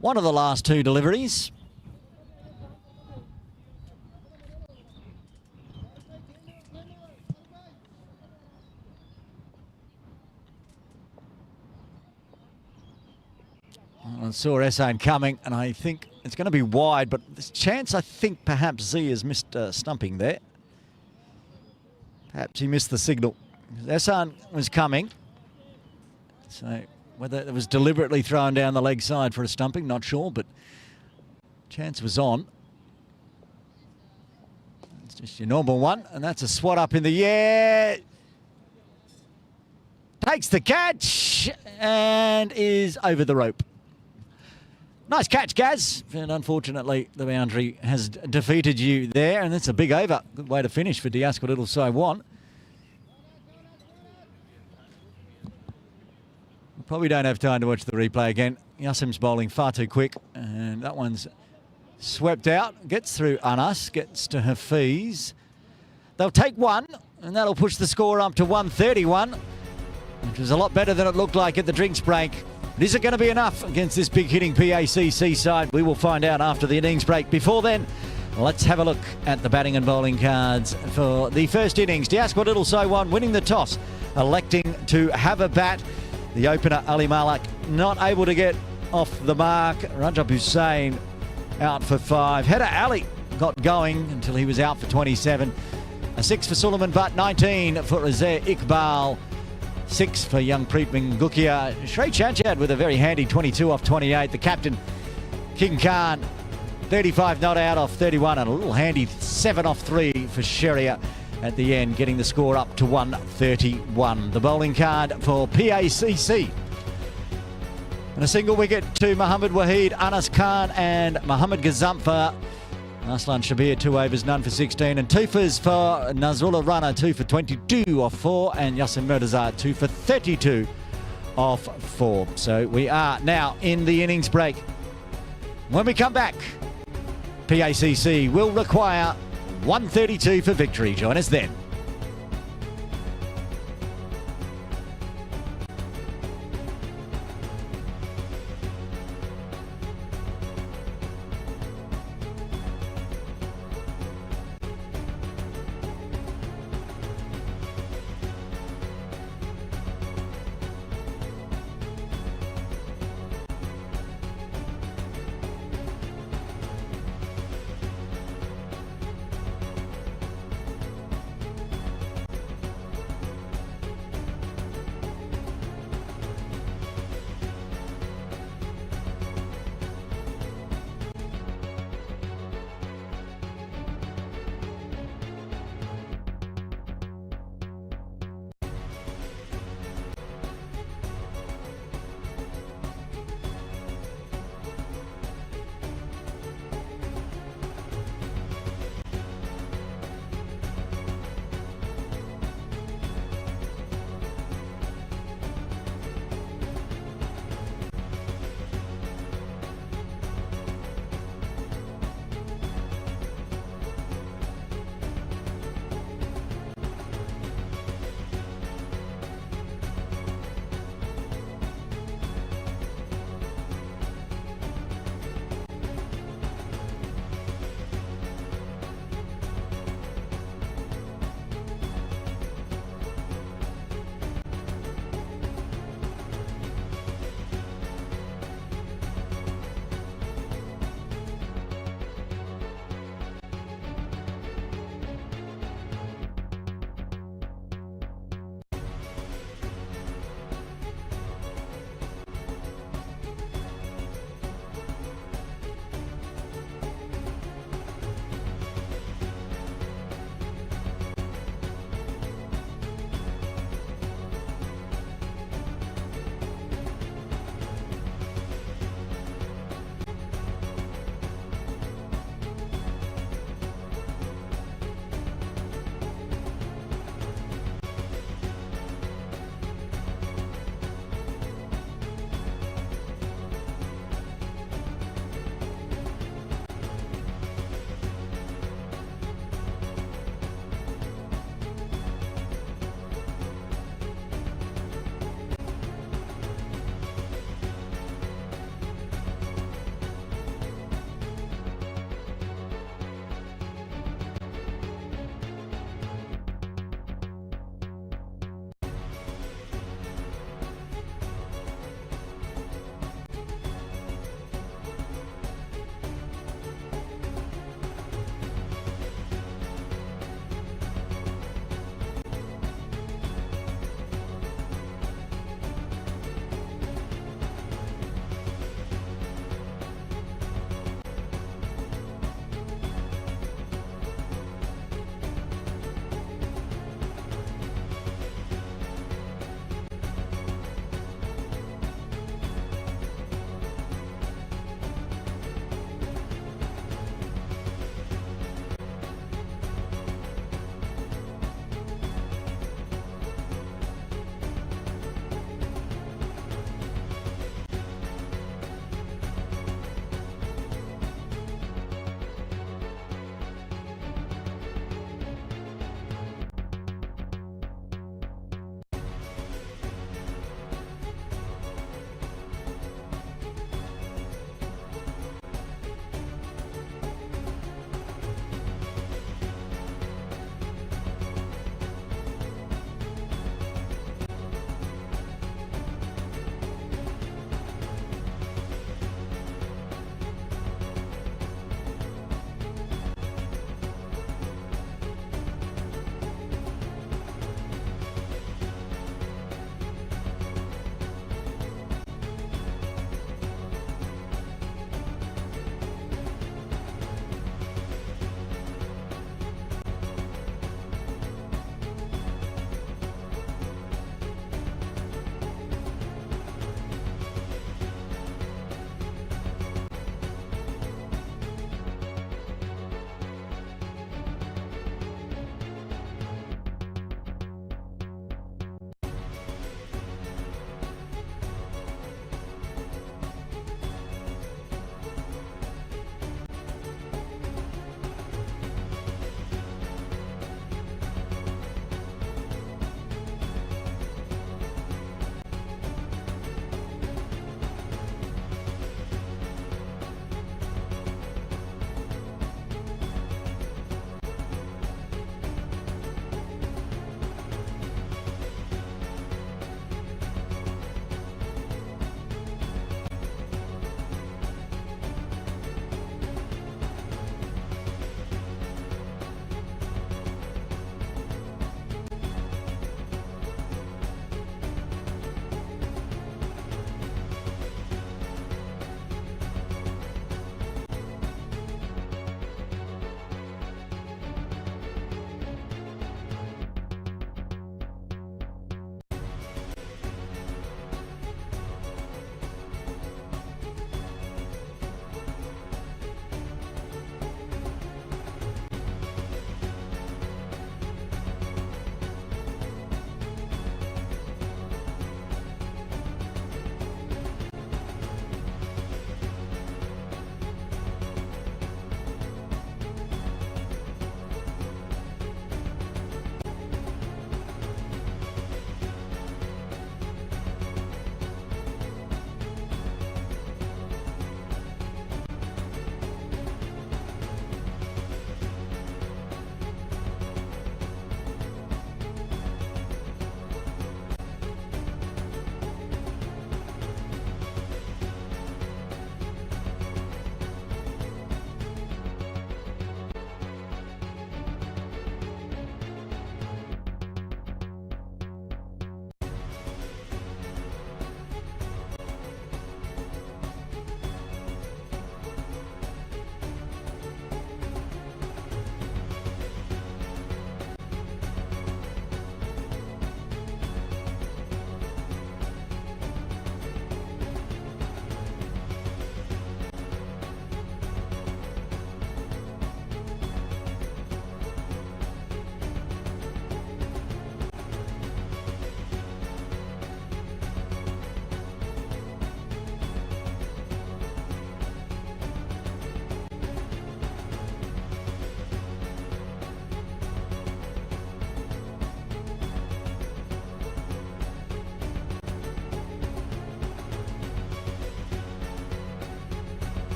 one of the last 2 deliveries. I saw Essane coming, and I think it's going to be wide, but there's a chance I think perhaps Z has missed stumping there. Perhaps he missed the signal. Essane was coming, so whether it was deliberately thrown down the leg side for a stumping, not sure, but chance was on. It's just your normal one, and that's a swat up in the air. Takes the catch and is over the rope. Nice catch, Gaz. And unfortunately, the boundary has defeated you there. And it's a big over. Good way to finish for Diasco Little So One. Probably don't have time to watch the replay again. Yassim's bowling far too quick. And that one's swept out. Gets through Anas. Gets to Hafiz. They'll take one. And that'll push the score up to 131. Which was a lot better than it looked like at the drinks break. But is it going to be enough against this big hitting PACC side? We will find out after the innings break. Before then, let's have a look at the batting and bowling cards for the first innings. Diasco Little So One winning the toss, electing to have a bat. The opener, Ali Malak, not able to get off the mark. Rajab Hussain out for 5. Header Ali got going until he was out for 27. A 6 for Suleiman Butt, 19 for Azir Iqbal. 6 for young Preetman Gukia. Shrey Chanchad with a very handy 22 off 28. The captain, King Khan, 35 not out off 31. And a little handy 7 off 3 for Sheria at the end, getting the score up to 131. The bowling card for PACC. And a single wicket to Muhammad Waheed, Anas Khan and Muhammad Gazamfa. Aslan Shabir, 2 overs, none for 16. And 2 fors for Nazrullah Rana, 2 for 22 off 4. And Yassin Murtaza, 2 for 32 off 4. So we are now in the innings break. When we come back, PACC will require 132 for victory. Join us then.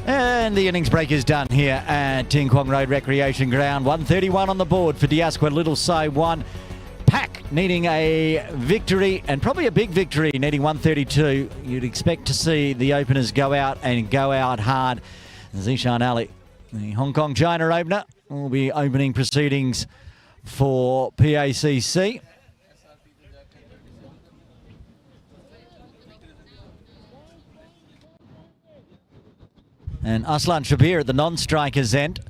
And the innings break is done here at Ting Kwong Road Recreation Ground. 131 on the board for Diasqua Little Sai 1. PACC needing a victory, and probably a big victory, needing 132. You'd expect to see the openers go out and go out hard. Zishan Ali, the Hong Kong China opener, will be opening proceedings for PACC. And Aslan Shabir at the non-strikers end.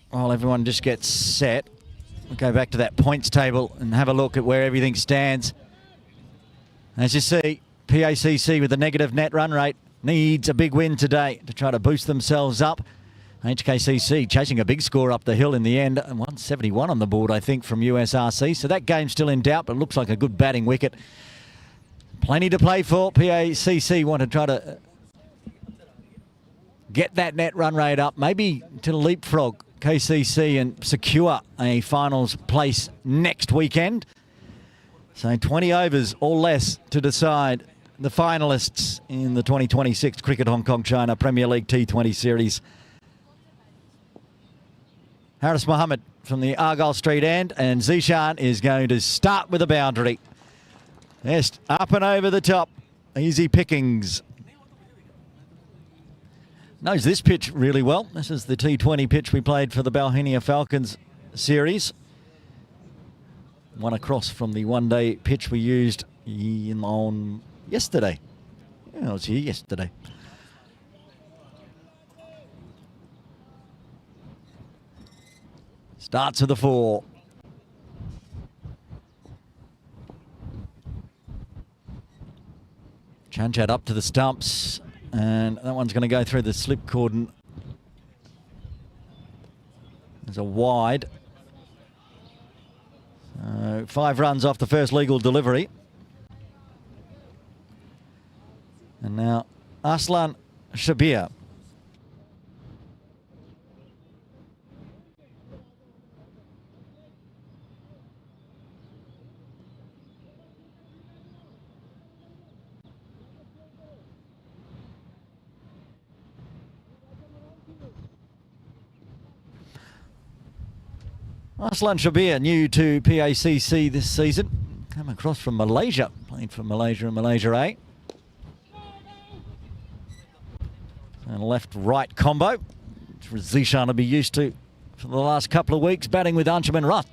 While everyone just gets set, we'll go back to that points table and have a look at where everything stands. As you see, PACC with a negative net run rate needs a big win today to try to boost themselves up. HKCC chasing a big score up the hill in the end, and 171 on the board, I think, from USRC. So that game's still in doubt, but looks like a good batting wicket. Plenty to play for. PACC want to try to get that net run rate up, maybe to leapfrog KCC and secure a finals place next weekend. So 20 overs or less to decide the finalists in the 2026 Cricket Hong Kong China Premier League T20 series. Haris Mohammed from the Argyle Street end, and Zishan is going to start with a boundary. Yes, up and over the top. Easy pickings. Knows this pitch really well. This is the T20 pitch we played for the Balhinia Falcons series. One across from the one-day pitch we used on yesterday. Yeah, I was here yesterday. Starts with the 4. Chanchat up to the stumps, and that one's going to go through the slip cordon. There's a wide. 5 runs off the first legal delivery. And now Aslan Shabir. Aslan Shabir, new to PACC this season. Came across from Malaysia, played for Malaysia and Malaysia A. And left-right combo, which Zishan will be used to for the last couple of weeks, batting with Anshuman Rutt.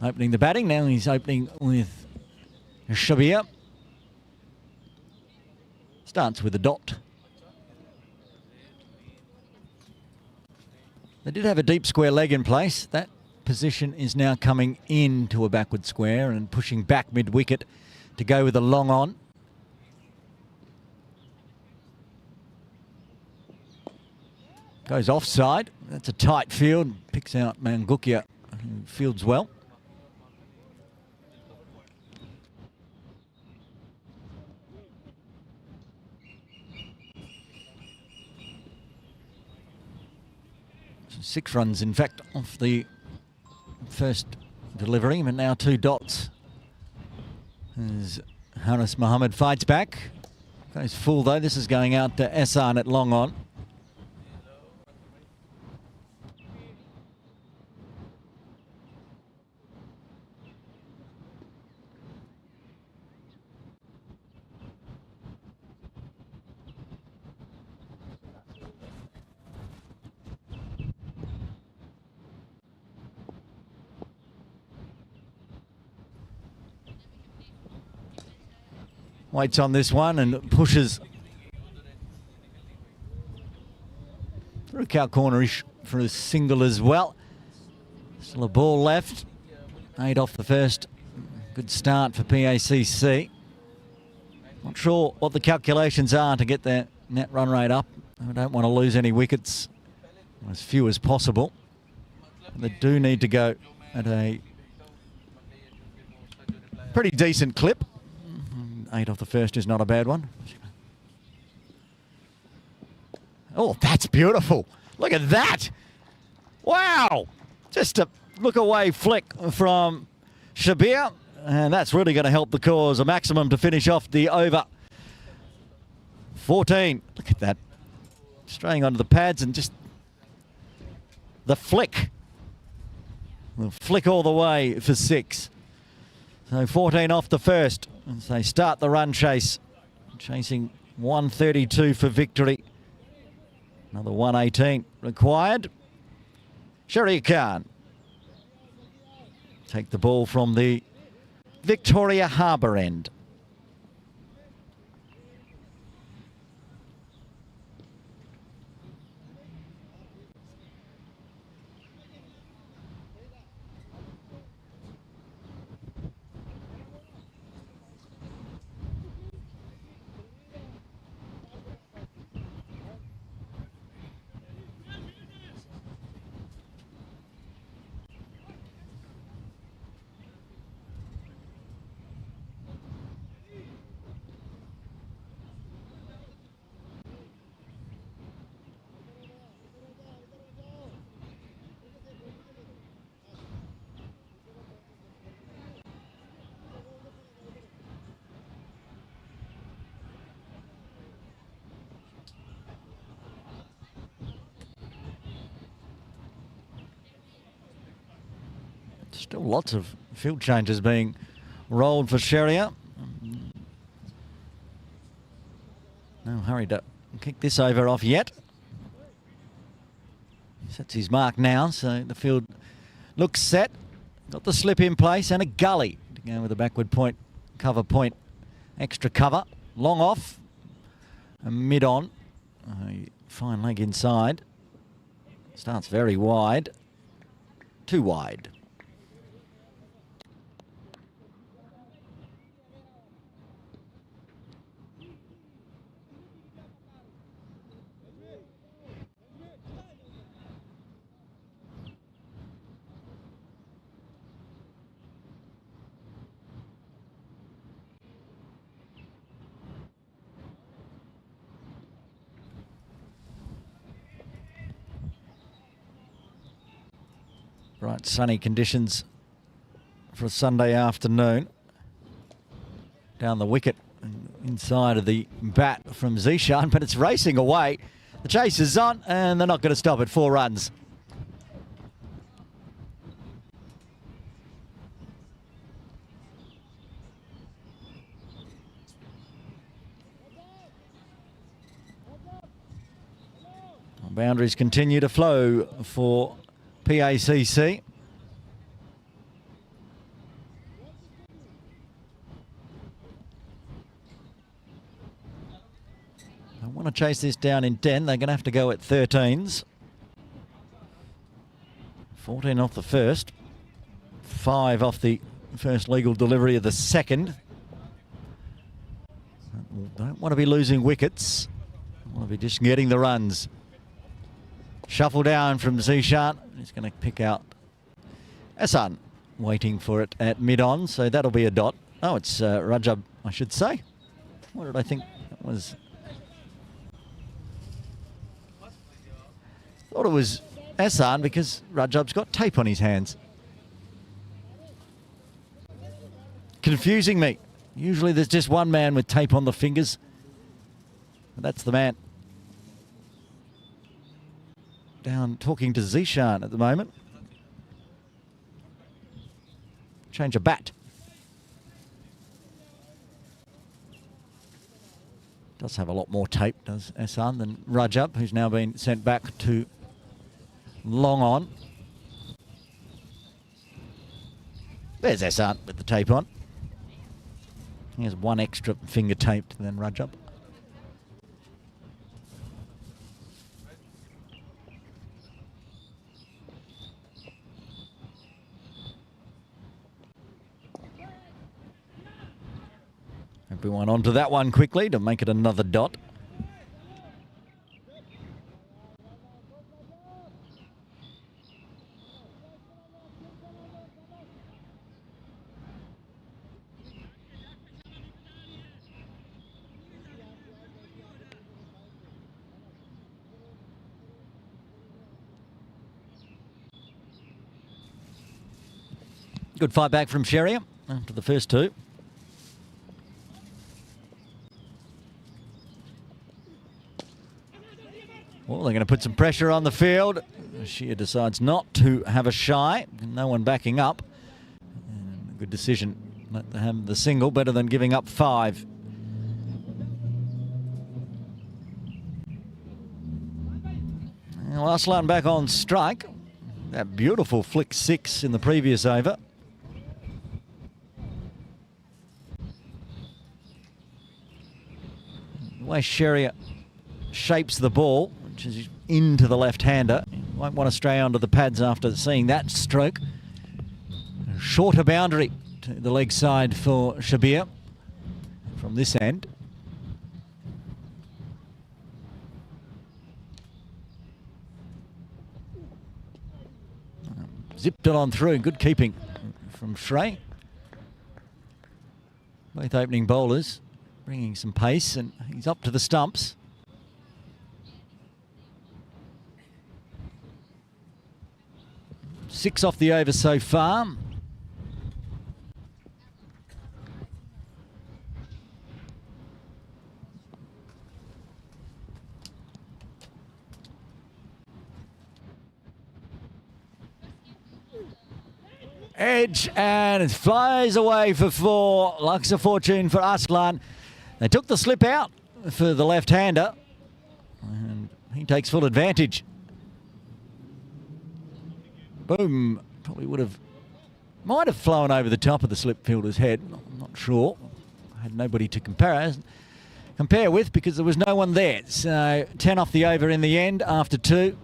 Opening the batting, now he's opening with Shabir. Starts with a dot. They did have a deep square leg in place. That position is now coming into a backward square and pushing back mid-wicket to go with a long on. Goes offside. That's a tight field. Picks out Mangukia, who fields well. So 6 runs, in fact, off the first delivery, but now 2 dots. As Haris Mohammed fights back. Goes full though. This is going out to Ehsan at long on. Waits on this one and pushes through cow cornerish for a single as well. Still a ball left. 8 off the first. Good start for PACC. Not sure what the calculations are to get their net run rate up. I don't want to lose any wickets, as few as possible. They do need to go at a pretty decent clip. 8 off the first is not a bad one. Oh, that's beautiful. Look at that. Wow. Just a look away flick from Shabir. And that's really going to help the cause. A maximum to finish off the over. 14. Look at that. Straying onto the pads and just the flick. The flick all the way for 6. So 14 off the first as they start the run chase. Chasing 132 for victory. Another 118 required. Sharia Khan take the ball from the Victoria Harbour end. Still lots of field changes being rolled for Sharia. No hurry to kick this over off yet. Sets his mark now, so the field looks set. Got the slip in place and a gully to go with a backward point, cover point, extra cover. Long off, and mid on. A fine leg inside. Starts very wide. Too wide. Bright sunny conditions for a Sunday afternoon. Down the wicket, inside of the bat from Zishan, but it's racing away. The chase is on, and they're not going to stop at 4 runs. Boundaries continue to flow for PACC. I want to chase this down in 10. They're going to have to go at 13s. 14 off the first. 5 off the first legal delivery of the second. Don't want to be losing wickets. Want to be just getting the runs. Shuffle down from Zishan. He's going to pick out Hassan, waiting for it at mid-on, so that'll be a dot. Oh, it's Rajab, I should say. What did I think that was? Thought it was Hassan because Rajab's got tape on his hands. Confusing me. Usually there's just one man with tape on the fingers. But that's the man. Down talking to Zishan at the moment. Change of bat. Does have a lot more tape, does Hassan, than Rajab, who's now been sent back to long on. There's Hassan with the tape on. He has one extra finger taped than Rajab. Everyone onto that one quickly to make it another dot. Good fight back from Sharia after the first two. Well, they're going to put some pressure on the field. Shea decides not to have a shy. No one backing up. And a good decision. Let them have the single, better than giving up 5. Well, Aslan back on strike. That beautiful flick 6 in the previous over. The way Sherrier shapes the ball, which is into the left-hander. Won't want to stray onto the pads after seeing that stroke. A shorter boundary to the leg side for Shabir from this end. Zipped it on through. Good keeping from Shrey. Both opening bowlers bringing some pace, and he's up to the stumps. Six off the over so far. Edge, and it flies away for 4. Luck's a fortune for Aslan. They took the slip out for the left-hander, and he takes full advantage. Boom. Probably might have flown over the top of the slip fielder's head. I'm not sure. I had nobody to compare with because there was no one there. So 10 off the over in the end after 2.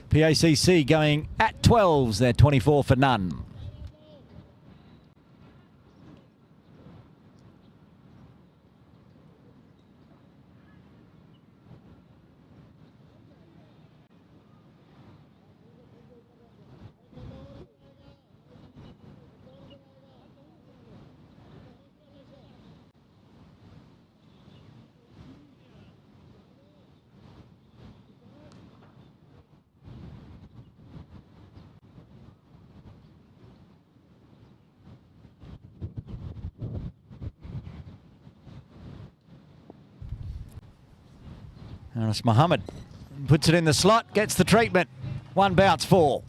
PACC going at 12s. They're 24 for none. Anas Mohammed puts it in the slot, gets the treatment. 1 bounce, 4.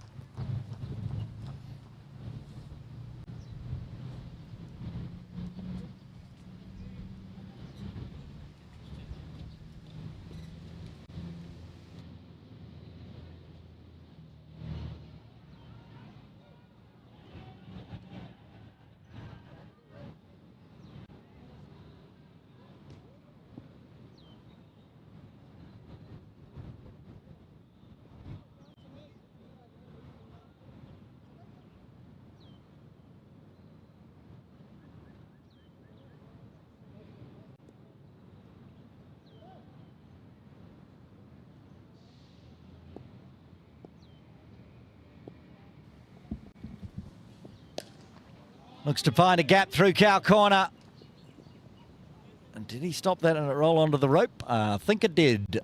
Looks to find a gap through cow corner. And did he stop that and it roll onto the rope? I think it did.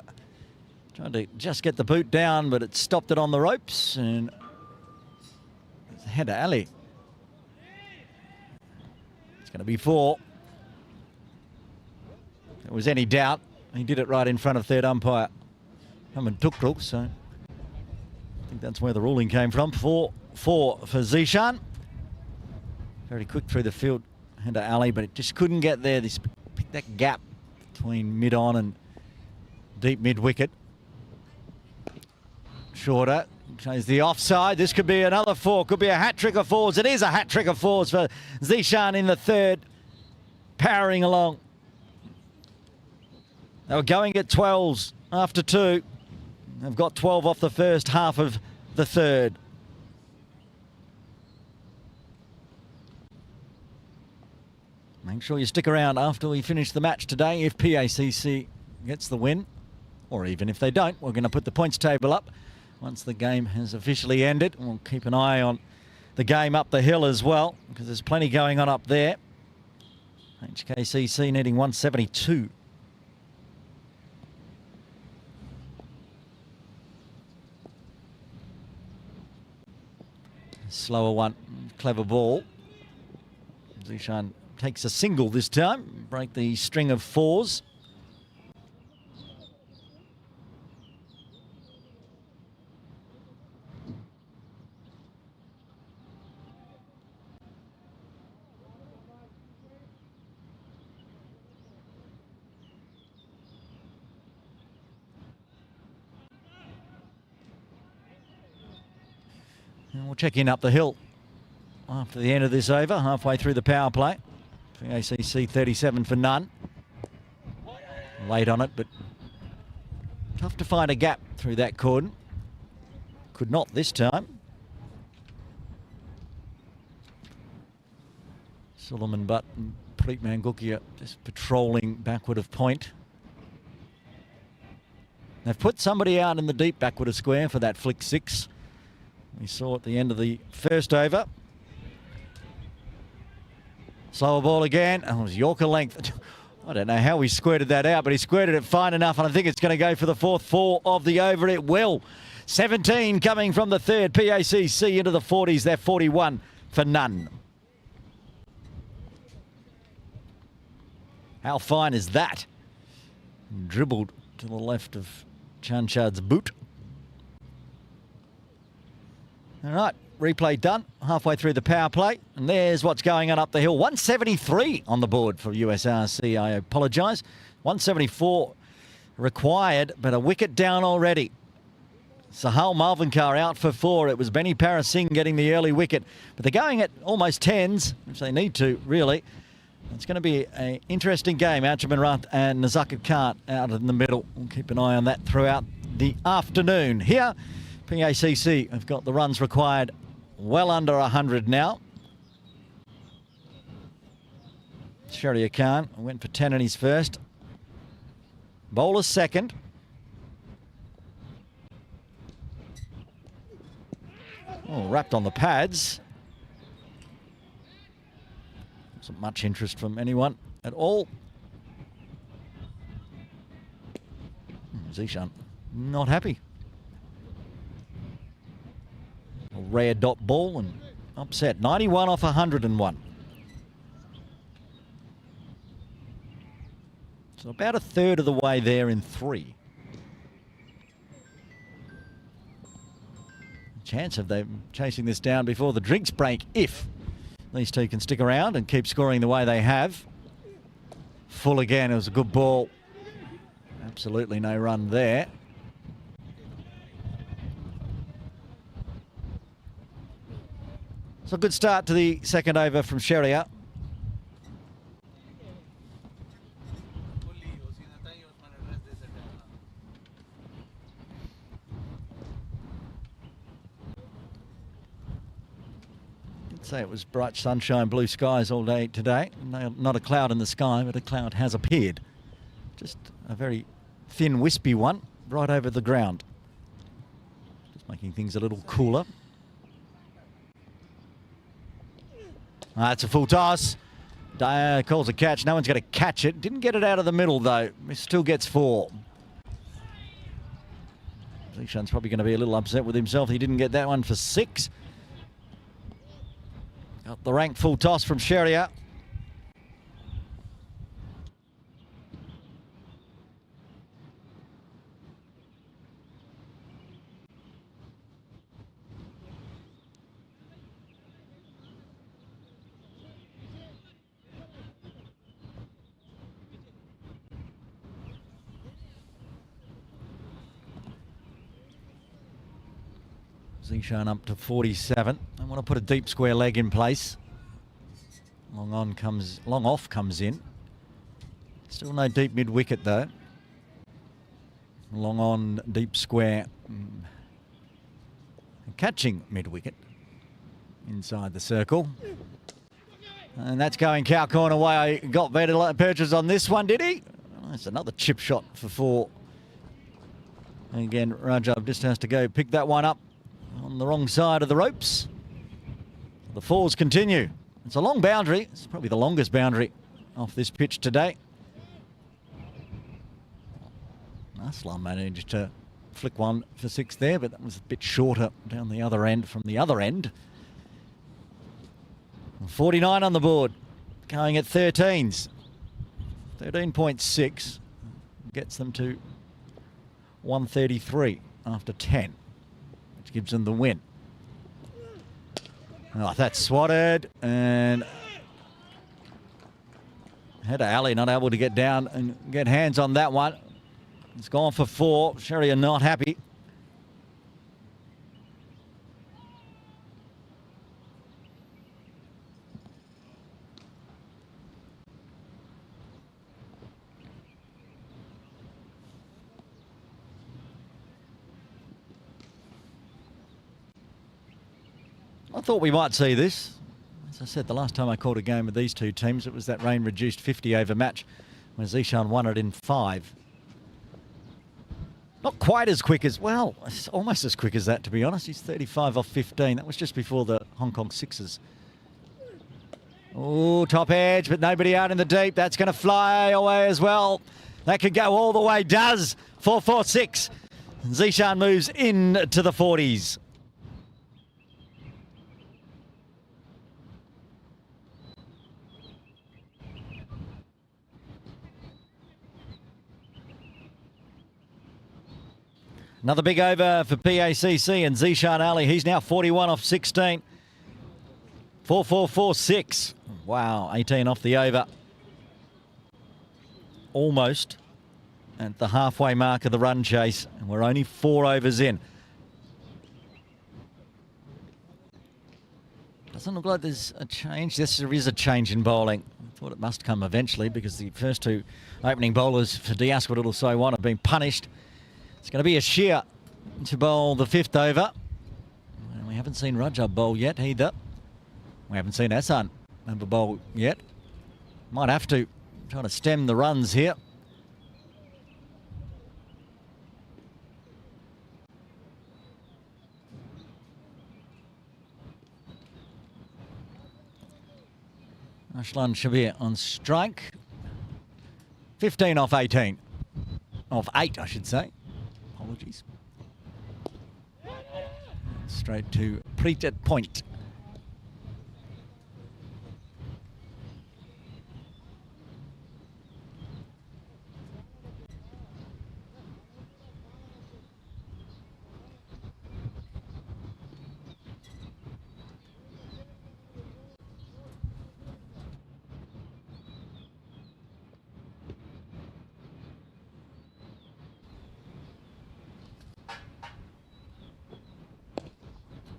Trying to just get the boot down, but it stopped it on the ropes. And it's a header alley. It's going to be 4. If there was any doubt, he did it right in front of third umpire Hamid Tukrul, so I think that's where the ruling came from. 4 for Zishan. Very quick through the field, header alley, but it just couldn't get there. This picked that gap between mid-on and deep mid-wicket. Shorter, shows the offside. This could be another 4, could be a hat-trick of 4s. It is a hat-trick of 4s for Zishan in the third, powering along. They were going at 12s after 2. They've got 12 off the first half of the third. Make sure you stick around after we finish the match today if PACC gets the win, or even if they don't. We're going to put the points table up once the game has officially ended. We'll keep an eye on the game up the hill as well, because there's plenty going on up there. HKCC needing 172. Slower one, clever ball. Zishan takes a single this time, break the string of fours. And we'll check in up the hill after the end of this over, halfway through the power play. PACC 37 for none. Late on it, but tough to find a gap through that cordon. Could not this time. Suleiman Butt and Preet Mangukia just patrolling backward of point. They've put somebody out in the deep backward of square for that flick six. We saw at the end of the first over. Slower ball again. Oh, it was Yorker length. I don't know how he squirted that out, but he squirted it fine enough, and I think it's going to go for the fourth four of the over. It will. 17 coming from the third. PACC into the 40s. They're 41 for none. How fine is that? Dribbled to the left of Chanchad's boot. All right, replay done. Halfway through the power play. And there's what's going on up the hill. 173 on the board for USRC. I apologise. 174 required, but a wicket down already. Sahal Malvinkar out for four. It was Benny Parasingh getting the early wicket. But they're going at almost tens, which they need to, really. It's going to be an interesting game. Archaman Rath and Nazakat Khan out in the middle. We'll keep an eye on that throughout the afternoon. Here, PACC have got the runs required well under 100 now. Shahriar Khan went for 10 in his first. Bowler's second. Oh, wrapped on the pads. Wasn't much interest from anyone at all. Zishan not happy. A rare dot ball and upset. 91 off 101. So about a third of the way there in three. Chance of them chasing this down before the drinks break if these two can stick around and keep scoring the way they have. Full again. It was a good ball. Absolutely no run there. So a good start to the second over from Shahriar. Say it was bright sunshine, blue skies all day today. No, not a cloud in the sky, but a cloud has appeared. Just a very thin, wispy one right over the ground. Just making things a little cooler. That's a full toss. Dyer calls a catch. No one's going to catch it. Didn't get it out of the middle, though. He still gets four. Zishan's probably going to be a little upset with himself. He didn't get that one for six. Got the rank full toss from Shahriar. Zishan up to 47. I want to put a deep square leg in place. Long off comes in. Still no deep mid wicket though. Long on, deep square. Catching mid wicket inside the circle. And that's going cow corner way. Got better purchase on this one, did he? Oh, that's another chip shot for four. And again, Rajab just has to go pick that one up on the wrong side of the ropes. The fours continue. It's a long boundary. It's probably the longest boundary off this pitch today. Aslam managed to flick one for six there, but that was a bit shorter down the other end from the other end. 49 on the board. going at 13s. 13.6 gets them to 133 after 10, which gives them the win. Oh, that's swatted, and Header Ali not able to get down and get hands on that one. It's gone for 4. Sherry are not happy. I thought we might see this. As I said, the last time I called a game with these two teams, it was that rain-reduced 50-over match when Zishan won it in 5. Not quite as quick as, well, it's almost as quick as that, to be honest. He's 35 off 15. That was just before the Hong Kong Sixers. Oh, top edge, but nobody out in the deep. That's going to fly away as well. That could go all the way. Does. 4-4-6. Zishan moves into the 40s. Another big over for PACC and Zishan Ali. He's now 41 off 16. 4-4-4-6. Wow, 18 off the over. Almost at the halfway mark of the run chase. And we're only 4 overs in. Doesn't look like there's a change. Yes, there is a change in bowling. I thought it must come eventually because the first 2 opening bowlers for DLSW Little So1 have been punished. It's going to be a sheer to bowl the 5th over. And we haven't seen Rajab bowl yet either. We haven't seen Hassan number bowl yet. Might have to try to stem the runs here. Ashlan Shabir on strike. 15 off 18. Off 8, I should say. Apologies. Straight to Preet at point.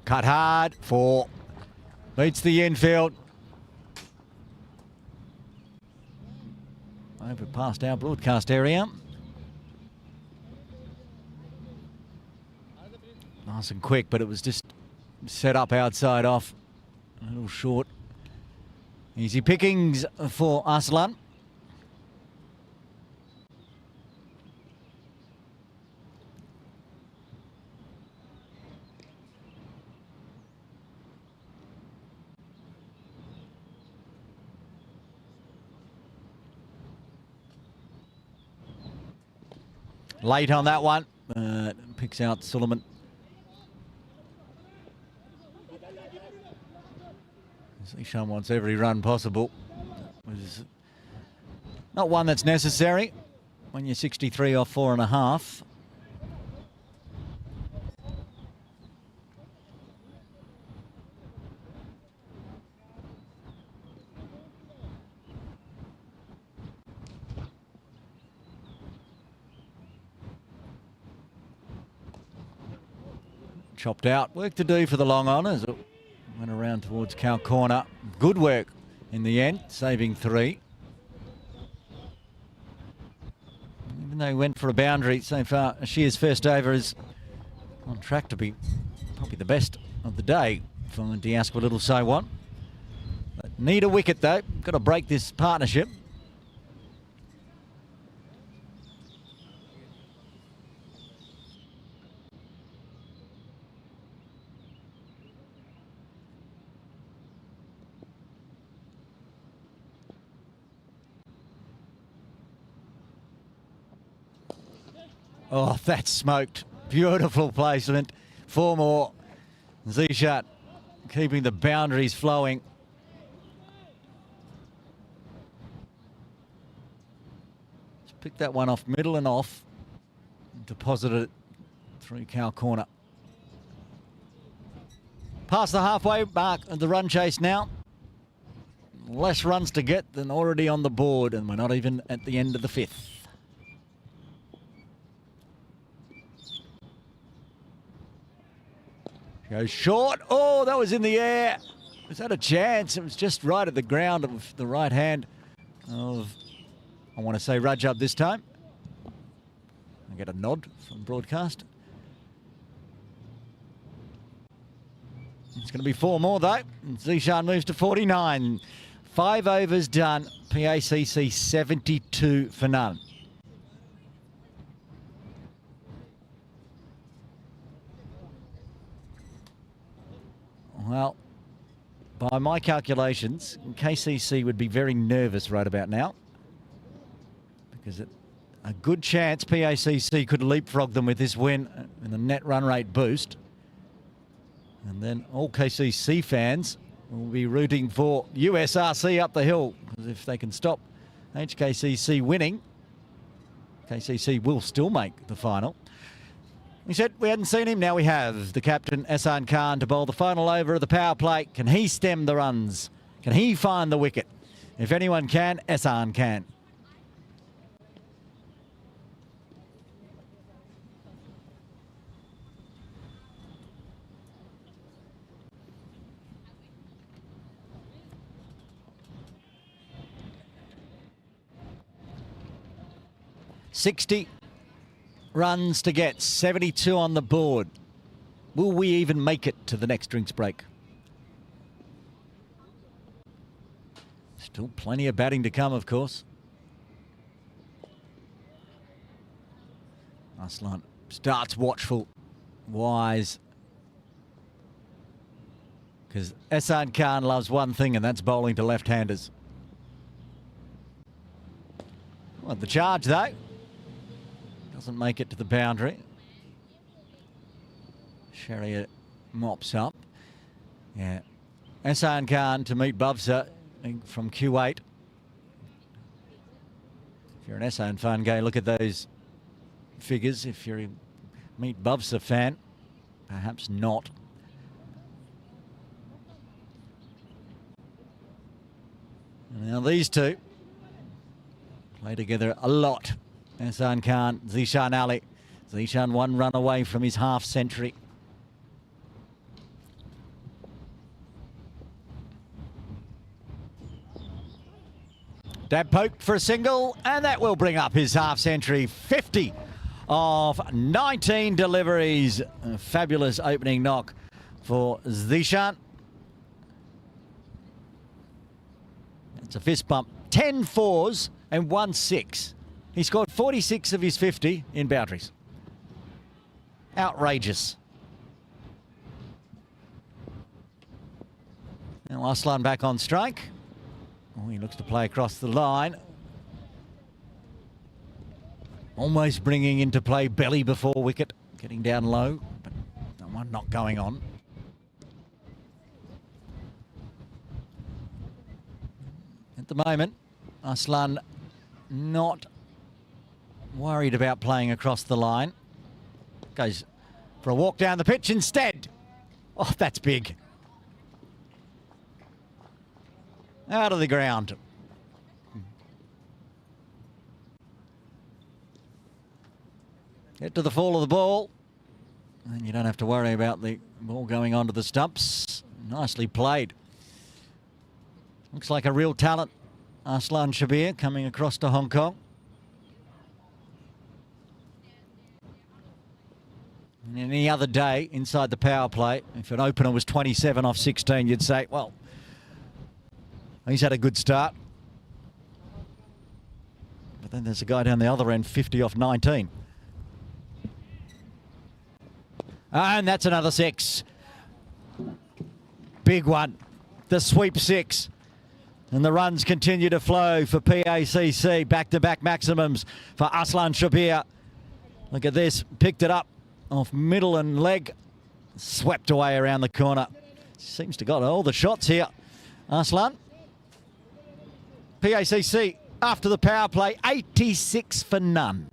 Cut hard, 4. Beats the infield. Over past our broadcast area. Nice and quick, but it was just set up outside off. A little short. Easy pickings for Aslan. Late on that one, picks out Suleiman. Zishan wants every run possible. Not one that's necessary when you're 63 off 4.5. Chopped out. Work to do for the long on as it went around towards cow corner. Good work in the end, saving 3. Even though he went for a boundary so far, Ashir's first over is on track to be probably the best of the day for DLSW Little So1. But need a wicket though. Got to break this partnership. Oh, that's smoked. Beautiful placement. 4 more. Zishan keeping the boundaries flowing. Picked that one off middle and off. Deposited it through cow corner. Past the halfway mark of the run chase now. Less runs to get than already on the board, and we're not even at the end of the fifth. Goes short. Oh, that was in the air. Was that a chance? It was just right at the ground of the right hand of, I want to say, Rajab this time. I get a nod from broadcast. It's going to be 4 more, though. Zishan moves to 49. 5 overs done. PACC 72 for none. Well, by my calculations, KCC would be very nervous right about now, because a good chance PACC could leapfrog them with this win and the net run rate boost. And then all KCC fans will be rooting for USRC up the hill, because if they can stop HKCC winning, KCC will still make the final. We said we hadn't seen him, now we have. The captain, Ehsan Khan, to bowl the final over of the power play. Can he stem the runs? Can he find the wicket? If anyone can, Ehsan can. $60 runs to get, 72 on the board. Will we even make it to the next drinks break? Still plenty of batting to come, of course. Aslan starts watchful, wise. Because Ehsan Khan loves one thing, and that's bowling to left-handers. Well, the charge, though. Doesn't make it to the boundary. Shariat mops up. Yeah. Ehsan Khan to meet Bubsa from Q8. If you're an Ehsan fan, go look at those figures. If you're a Meet Bubsa fan, perhaps not. Now these two play together a lot. Ehsan Khan, Zishan Ali. Zishan 1 run away from his half century. Dab poked for a single, and that will bring up his half century. 50 of 19 deliveries. A fabulous opening knock for Zishan. It's a fist bump. 10 fours and 1 6. He scored 46 of his 50 in boundaries. Outrageous. Now Aslan back on strike. Oh, he looks to play across the line. Almost bringing into play belly before wicket. Getting down low, but that one not going on. At the moment, Aslan not worried about playing across the line. Goes for a walk down the pitch instead. Oh, that's big. Out of the ground. Get to the fall of the ball, and you don't have to worry about the ball going onto the stumps. Nicely played. Looks like a real talent, Aslan Shabir, coming across to Hong Kong. And any other day inside the power play, if an opener was 27 off 16, you'd say, well, he's had a good start. But then there's a guy down the other end, 50 off 19. And that's another 6. Big one. The sweep 6. And the runs continue to flow for PACC. Back-to-back maximums for Aslan Shabir. Look at this. Picked it up off middle and leg. Swept away around the corner. Seems to got all the shots here. Aslan. PACC after the power play, 86 for none.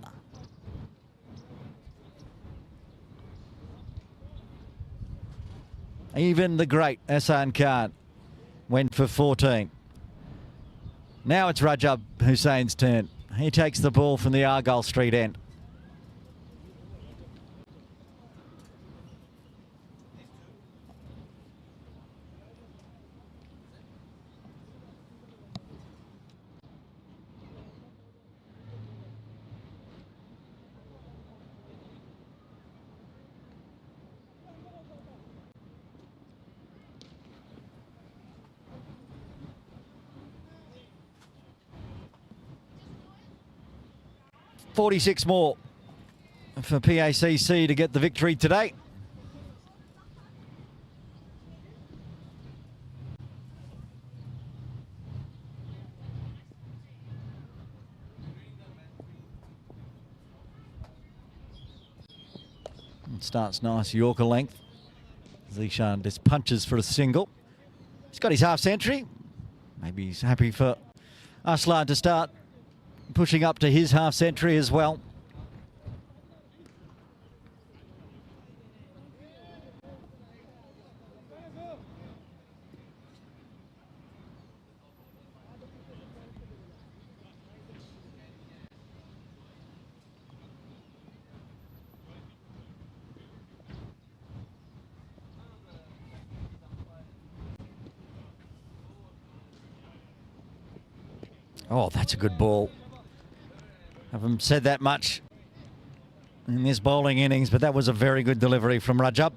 Even the great Hassan Khan went for 14. Now it's Rajab Hussein's turn. He takes the ball from the Argyle Street end. $46 more for PACC to get the victory today. It starts nice Yorker length. Zishan just punches for a single. He's got his half century. Maybe he's happy for Aslan to start pushing up to his half century as well. Oh, that's a good ball. Haven't said that much in this bowling innings, but that was a very good delivery from Rajab.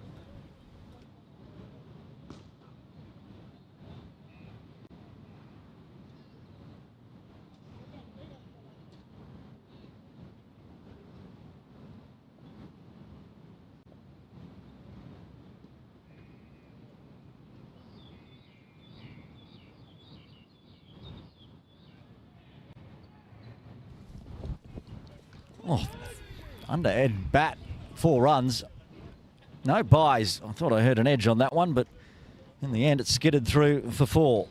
Oh, under-edge bat, 4 runs. No buys. I thought I heard an edge on that one, but in the end it skidded through for 4.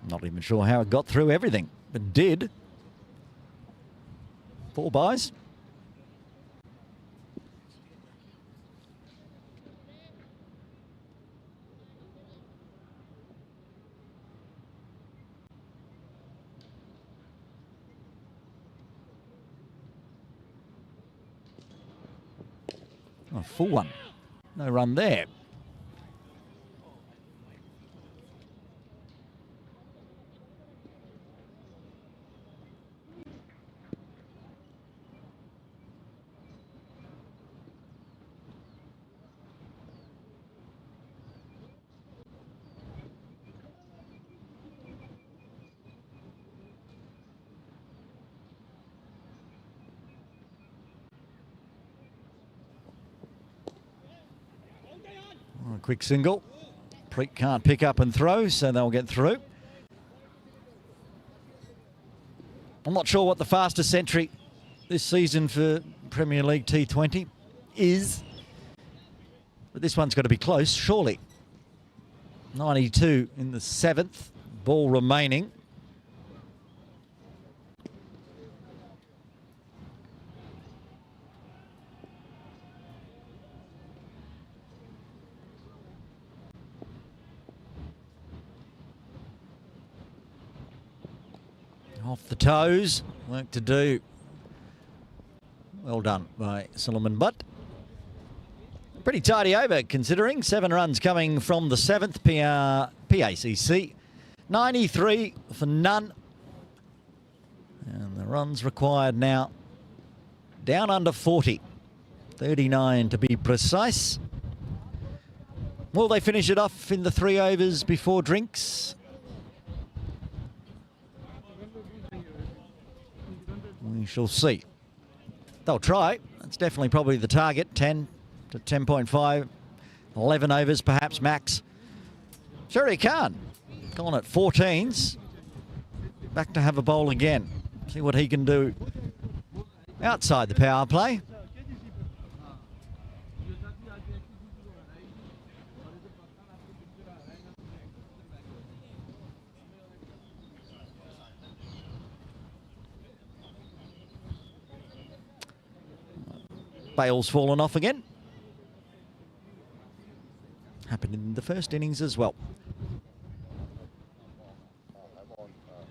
Not even sure how it got through everything, but did. 4 buys. Oh, full one. No run there. A quick single. Preet can't pick up and throw, so they'll get through. I'm not sure what the fastest century this season for Premier League T20 is, but this one's got to be close, surely. 92 in the 7th, ball remaining. Off the toes, work to do. Well done by Solomon Butt. Pretty tidy over considering 7 runs coming from the 7th PACC. 93 for none. And the runs required now down under 40. 39 to be precise. Will they finish it off in the 3 overs before drinks? We shall see. They'll try. That's definitely probably the target. 10 to 10.5. 11 overs perhaps max. Sherry Khan gone at 14s. Back to have a bowl again. See what he can do outside the power play. bail's fallen off again. Happened in the first innings as well.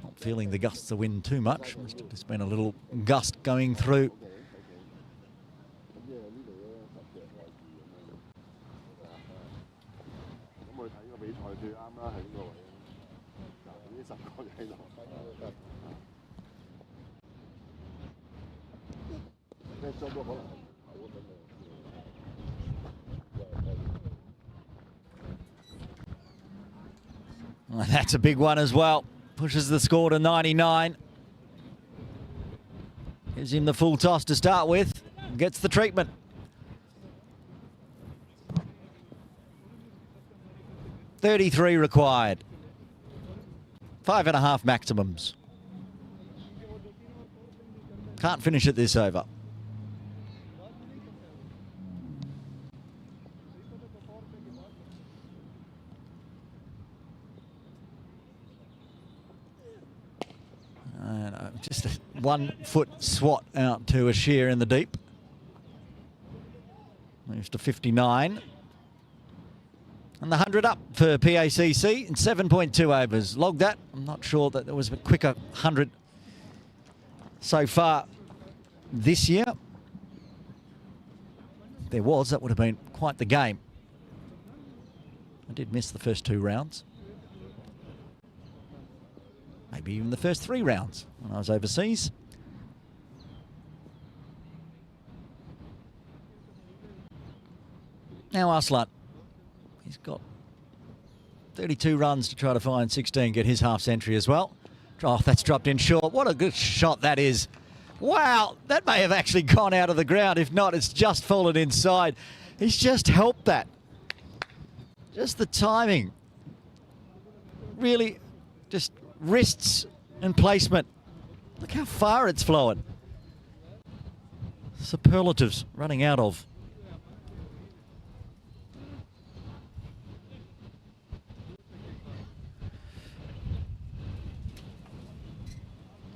Not feeling the gusts of wind too much. Must have just been a little gust going through. Well, that's a big one as well. Pushes the score to 99. Gives him the full toss to start with. Gets the treatment. $33 required. 5.5 maximums. Can't finish it this over. Just a 1 foot swat out to a sheer in the deep. Moves to 59. And the 100 up for PACC in 7.2 overs. Logged that. I'm not sure that there was a quicker 100 so far this year. If there was, that would have been quite the game. I did miss the first 2 rounds. Maybe even the first 3 rounds when I was overseas. Now Arslan. He's got 32 runs to try to find 16, get his half century as well. Oh, that's dropped in short. What a good shot that is. Wow, that may have actually gone out of the ground. If not, it's just fallen inside. He's just helped that. Just the timing. Really, just wrists and placement. Look how far it's flowing. Superlatives running out of.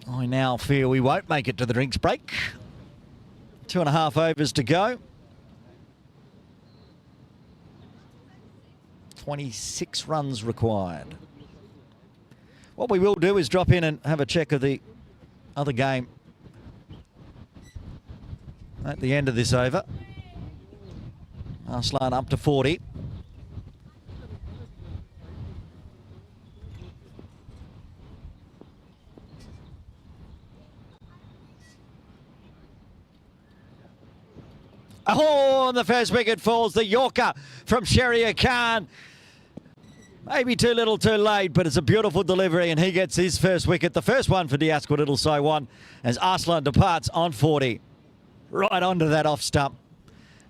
I now fear we won't make it to the drinks break. 2.5 overs to go. 26 runs required. What we will do is drop in and have a check of the other game at the end of this over. Arslan up to 40. Oh, and the first wicket falls. The Yorker from Shahriar Khan. Maybe too little too late, but it's a beautiful delivery, and he gets his first wicket. The first one for Diasquith Little Saiwan as Arslan departs on 40. Right onto that off stump.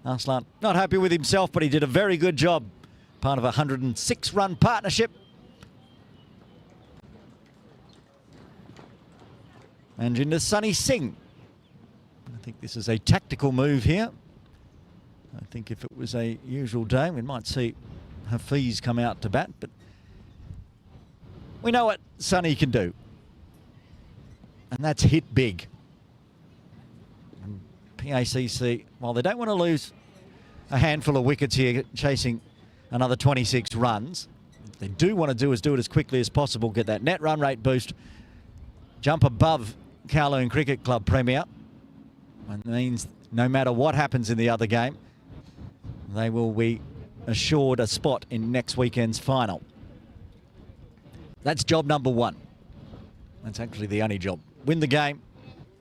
Arslan not happy with himself, but he did a very good job. Part of a 106-run partnership. And into Sunny Singh. I think this is a tactical move here. I think if it was a usual day, we might see Hafiz come out to bat, but we know what Sunny can do. And that's hit big. And PACC, while they don't want to lose a handful of wickets here, chasing another 26 runs, what they do want to do is do it as quickly as possible, get that net run rate boost, jump above Kowloon Cricket Club Premier. And that means no matter what happens in the other game, they will be assured a spot in next weekend's final. That's job number 1. That's actually the only job. Win the game,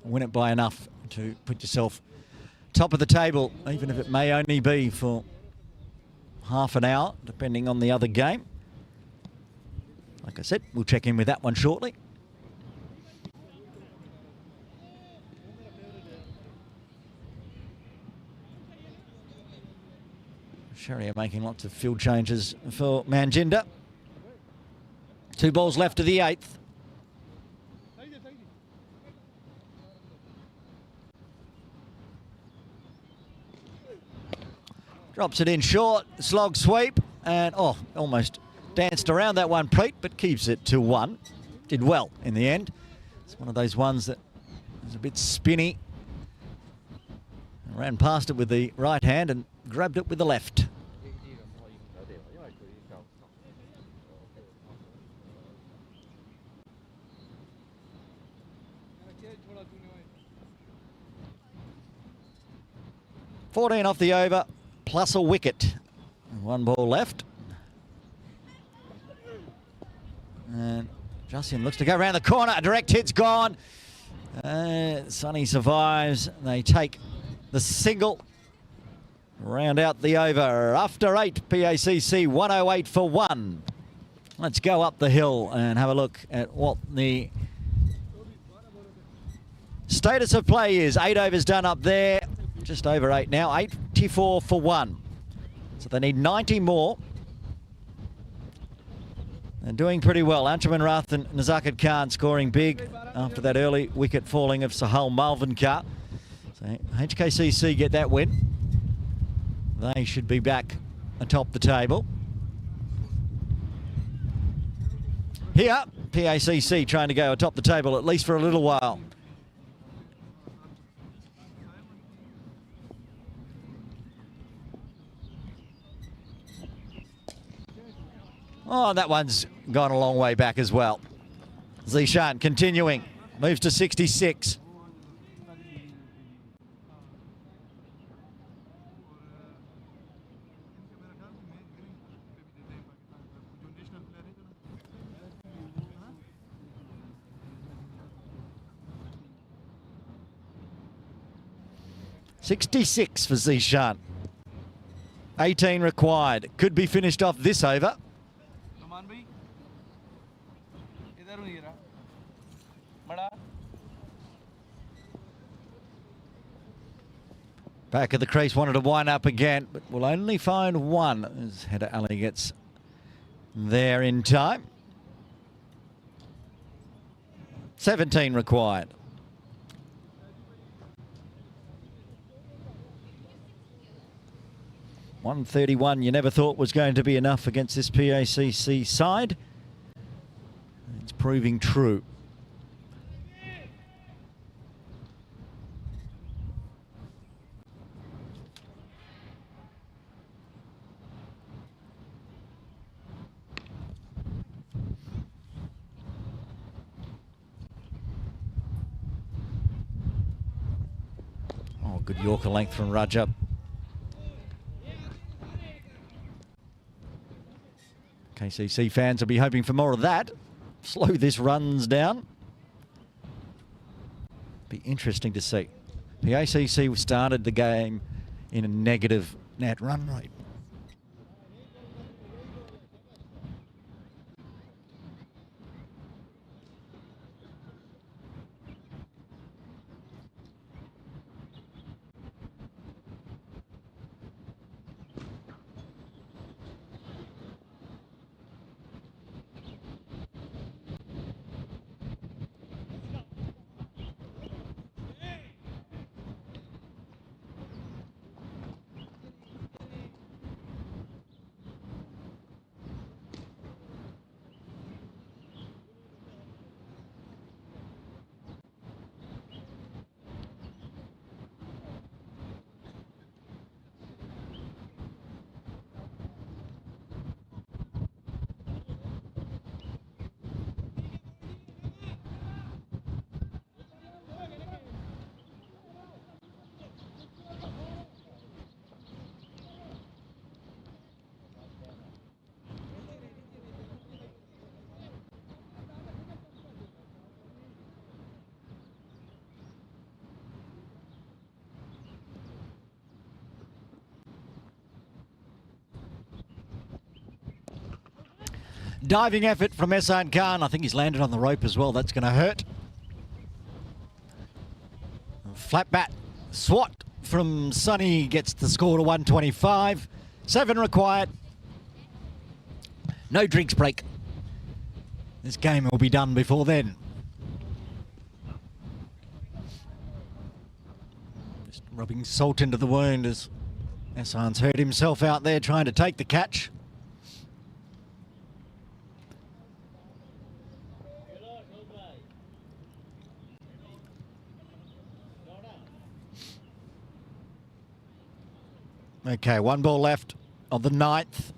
win it by enough to put yourself top of the table, even if it may only be for half an hour, depending on the other game. Like I said, we'll check in with that one shortly. Shahriar making lots of field changes for Manjinder. 2 balls left to the 8th. Drops it in short, slog sweep, and oh, almost danced around that one, Pete, but keeps it to 1. Did well in the end. It's one of those ones that is a bit spinny. Ran past it with the right hand and grabbed it with the left. $14 off the over, plus a wicket. One ball left. And Justin looks to go around the corner. A direct hit's gone. Sonny survives. They take the single. Round out the over. After 8, PACC 108 for 1. Let's go up the hill and have a look at what the status of play is. 8 overs done up there. Just over 8 now. 84 for 1. So they need 90 more. They're doing pretty well. Anjuman Rath and Nazakat Khan scoring big after that early wicket falling of Sahal Malvinkar. So HKCC get that win. They should be back atop the table. Here, PACC trying to go atop the table at least for a little while. Oh, that one's gone a long way back as well. Zishan continuing, moves to 66. $66 for Zishan. 18 required. Could be finished off this over. Back of the crease, wanted to wind up again, but will only find one as Header Ali gets there in time. 17 required. $131 you never thought was going to be enough against this PACC side. It's proving true. Oh, good Yorker length from Rajab. KCC fans will be hoping for more of that. Slow this runs down. Be interesting to see. PACC started the game in a negative net run rate. Diving effort from Ehsan Khan. I think he's landed on the rope as well. That's going to hurt. Flat bat swat from Sonny gets the score to 125. 7 required. No drinks break. This game will be done before then. Just rubbing salt into the wound as Ehsan's hurt himself out there trying to take the catch. Okay, one ball left of the ninth.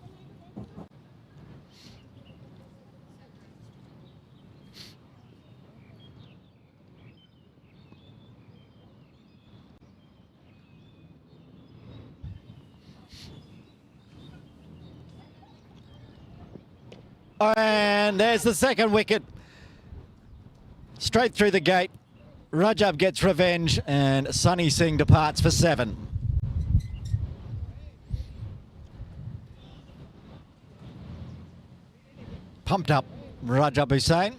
And there's the second wicket. Straight through the gate. Rajab gets revenge and Sunny Singh departs for 7. Pumped up Rajab Hussain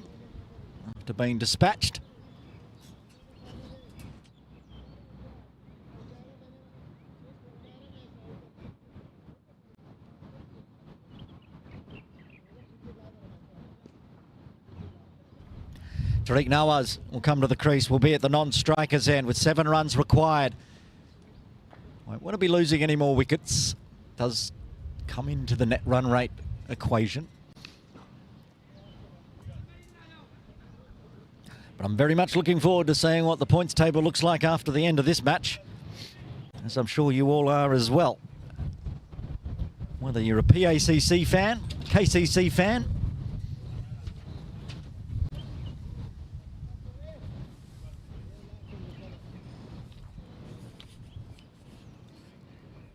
after being dispatched. Tariq Nawaz will come to the crease, will be at the non-strikers end with 7 runs required. Won't want to be losing any more wickets. Does come into the net run rate equation. But I'm very much looking forward to seeing what the points table looks like after the end of this match, as I'm sure you all are as well. Whether you're a PACC fan, KCC fan,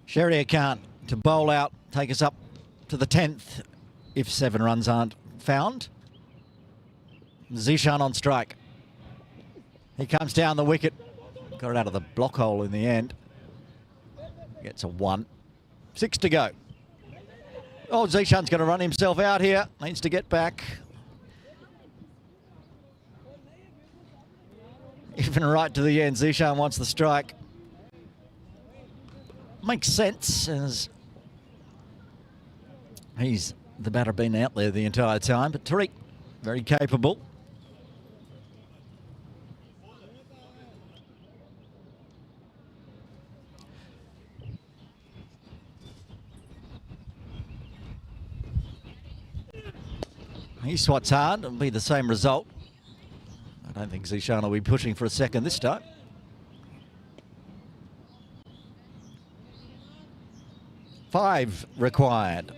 Shahriar Khan to bowl out, take us up to the 10th if 7 runs aren't found. Zishan on strike. He comes down the wicket. Got it out of the block hole in the end. Gets a 1. 6 to go. Oh, Zishan's going to run himself out here. Needs to get back. Even right to the end, Zishan wants the strike. Makes sense, as he's the batter been out there the entire time, but Tariq, very capable. He swats hard, it'll be the same result. I don't think Zishan will be pushing for a second this time. Five required.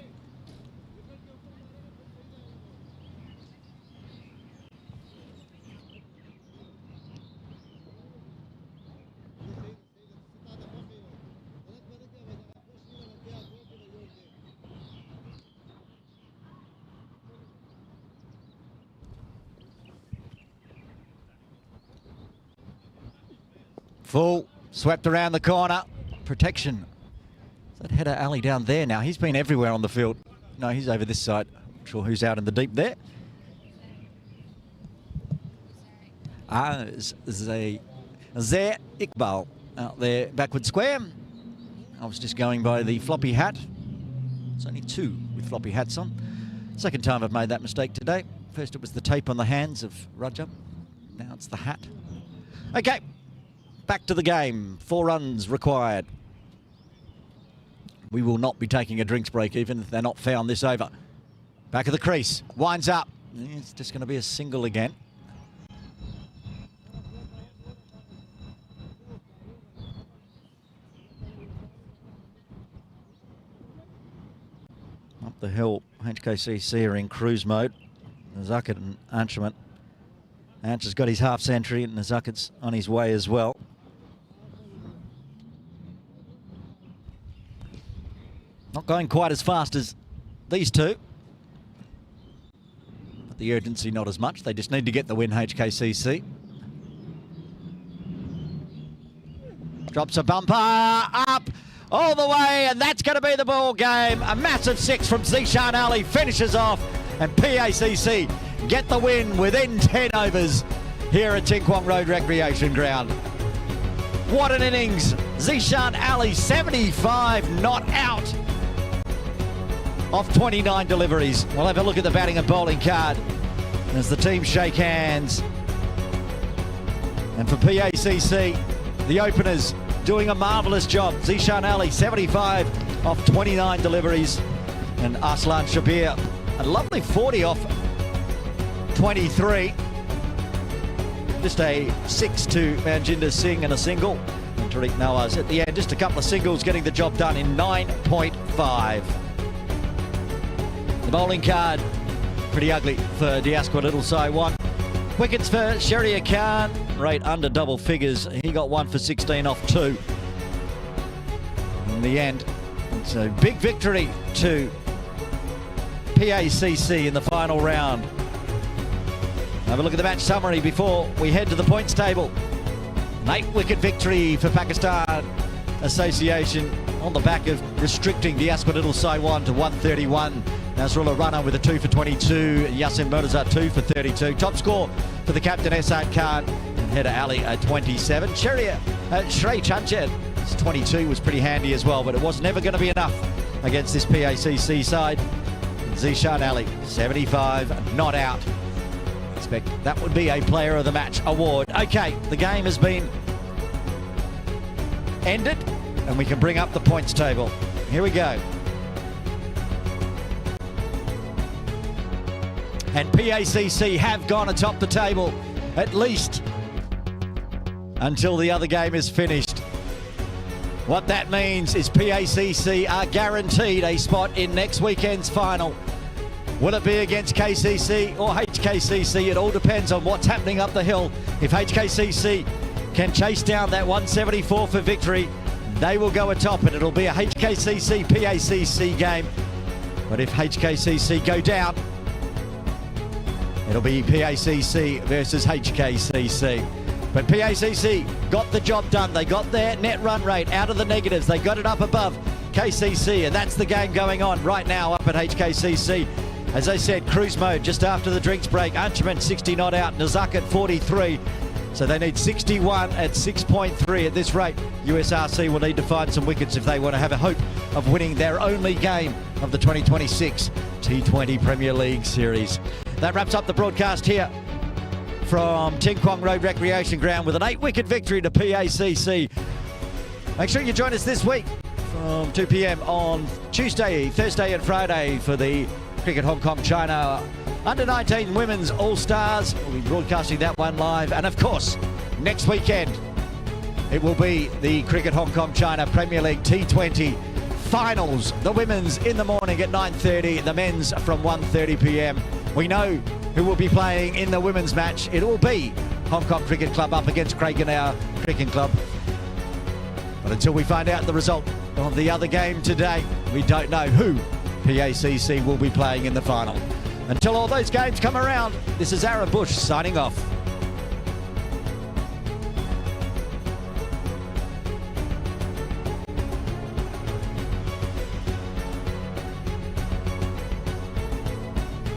Full, swept around the corner, protection. Is that header alley down there now? He's been everywhere on the field. No, he's over this side. Not sure who's out in the deep there. Zaire Iqbal out there backward square. I was just going by the floppy hat. It's only 2 with floppy hats on. Second time I've made that mistake today. First it was the tape on the hands of Rajab. Now it's the hat. Okay, back to the game. 4 runs required. We will not be taking a drinks break even if they're not found this over. Back of the crease, winds up. It's just going to be a single again. Up the hill, HKCC are in cruise mode. Nazakat and Anshuman. Ansh has got his half century and Nazakat's on his way as well. Not going quite as fast as these two. But the urgency not as much. They just need to get the win, HKCC. Drops a bumper, up, all the way, and that's going to be the ball game. A massive 6 from Zishan Ali finishes off, and PACC get the win within 10 overs here at Ting Kwong Road Recreation Ground. What an innings. Zishan Ali, 75 not out off 29 deliveries. We'll have a look at the batting and bowling card as the teams shake hands. And for PACC, the openers doing a marvellous job. Zishan Ali, 75 off 29 deliveries. And Aslan Shabir, a lovely 40 off 23. Just a 6 to Manjinder Singh and a single. Tariq Nawaz at the end. Just a couple of singles getting the job done in 9.5. The bowling card, pretty ugly for Diasqua Little Saiwan. Wickets for Shahriar Khan, rate under double figures. He got 1 for 16 off 2. In the end, it's a big victory to PACC in the final round. Have a look at the match summary before we head to the points table. An 8-wicket victory for Pakistan Association on the back of restricting Diasqua Little Saiwan to 131. Nasrullah Rana with a 2 for 22. Yasin Murtaza 2 for 32. Top score for the captain Esad Khan and header Ali at 27. Shrey Chanchet, 22, was pretty handy as well, but it was never going to be enough against this PACC side. Zishan Ali, 75, not out. Expect that would be a Player of the Match award. Okay, the game has been ended, and we can bring up the points table. Here we go. And PACC have gone atop the table, at least until the other game is finished. What that means is PACC are guaranteed a spot in next weekend's final. Will it be against KCC or HKCC? It all depends on what's happening up the hill. If HKCC can chase down that 174 for victory, they will go atop, and it'll be a HKCC-PACC game. But if HKCC go down, it'll be PACC versus HKCC. But PACC got the job done. They got their net run rate out of the negatives. They got it up above KCC, and that's the game going on right now up at HKCC. As I said, cruise mode just after the drinks break. Anchuman 60 not out, Nazak at 43. So they need 61 at 6.3 at this rate. USRC will need to find some wickets if they want to have a hope of winning their only game of the 2026 T20 Premier League Series. That wraps up the broadcast here from Ting Kwong Road Recreation Ground with an 8-wicket victory to PACC. Make sure you join us this week from 2 p.m. on Tuesday, Thursday and Friday for the Cricket Hong Kong China Under-19 Women's All-Stars. We'll be broadcasting that one live. And of course, next weekend, it will be the Cricket Hong Kong China Premier League T20 Finals. The women's in the morning at 9:30, the men's from 1:30 p.m. We know who will be playing in the women's match. It will be Hong Kong Cricket Club up against Craigenau Cricket Club. But until we find out the result of the other game today, we don't know who PACC will be playing in the final. Until all those games come around, this is Aaron Bush signing off.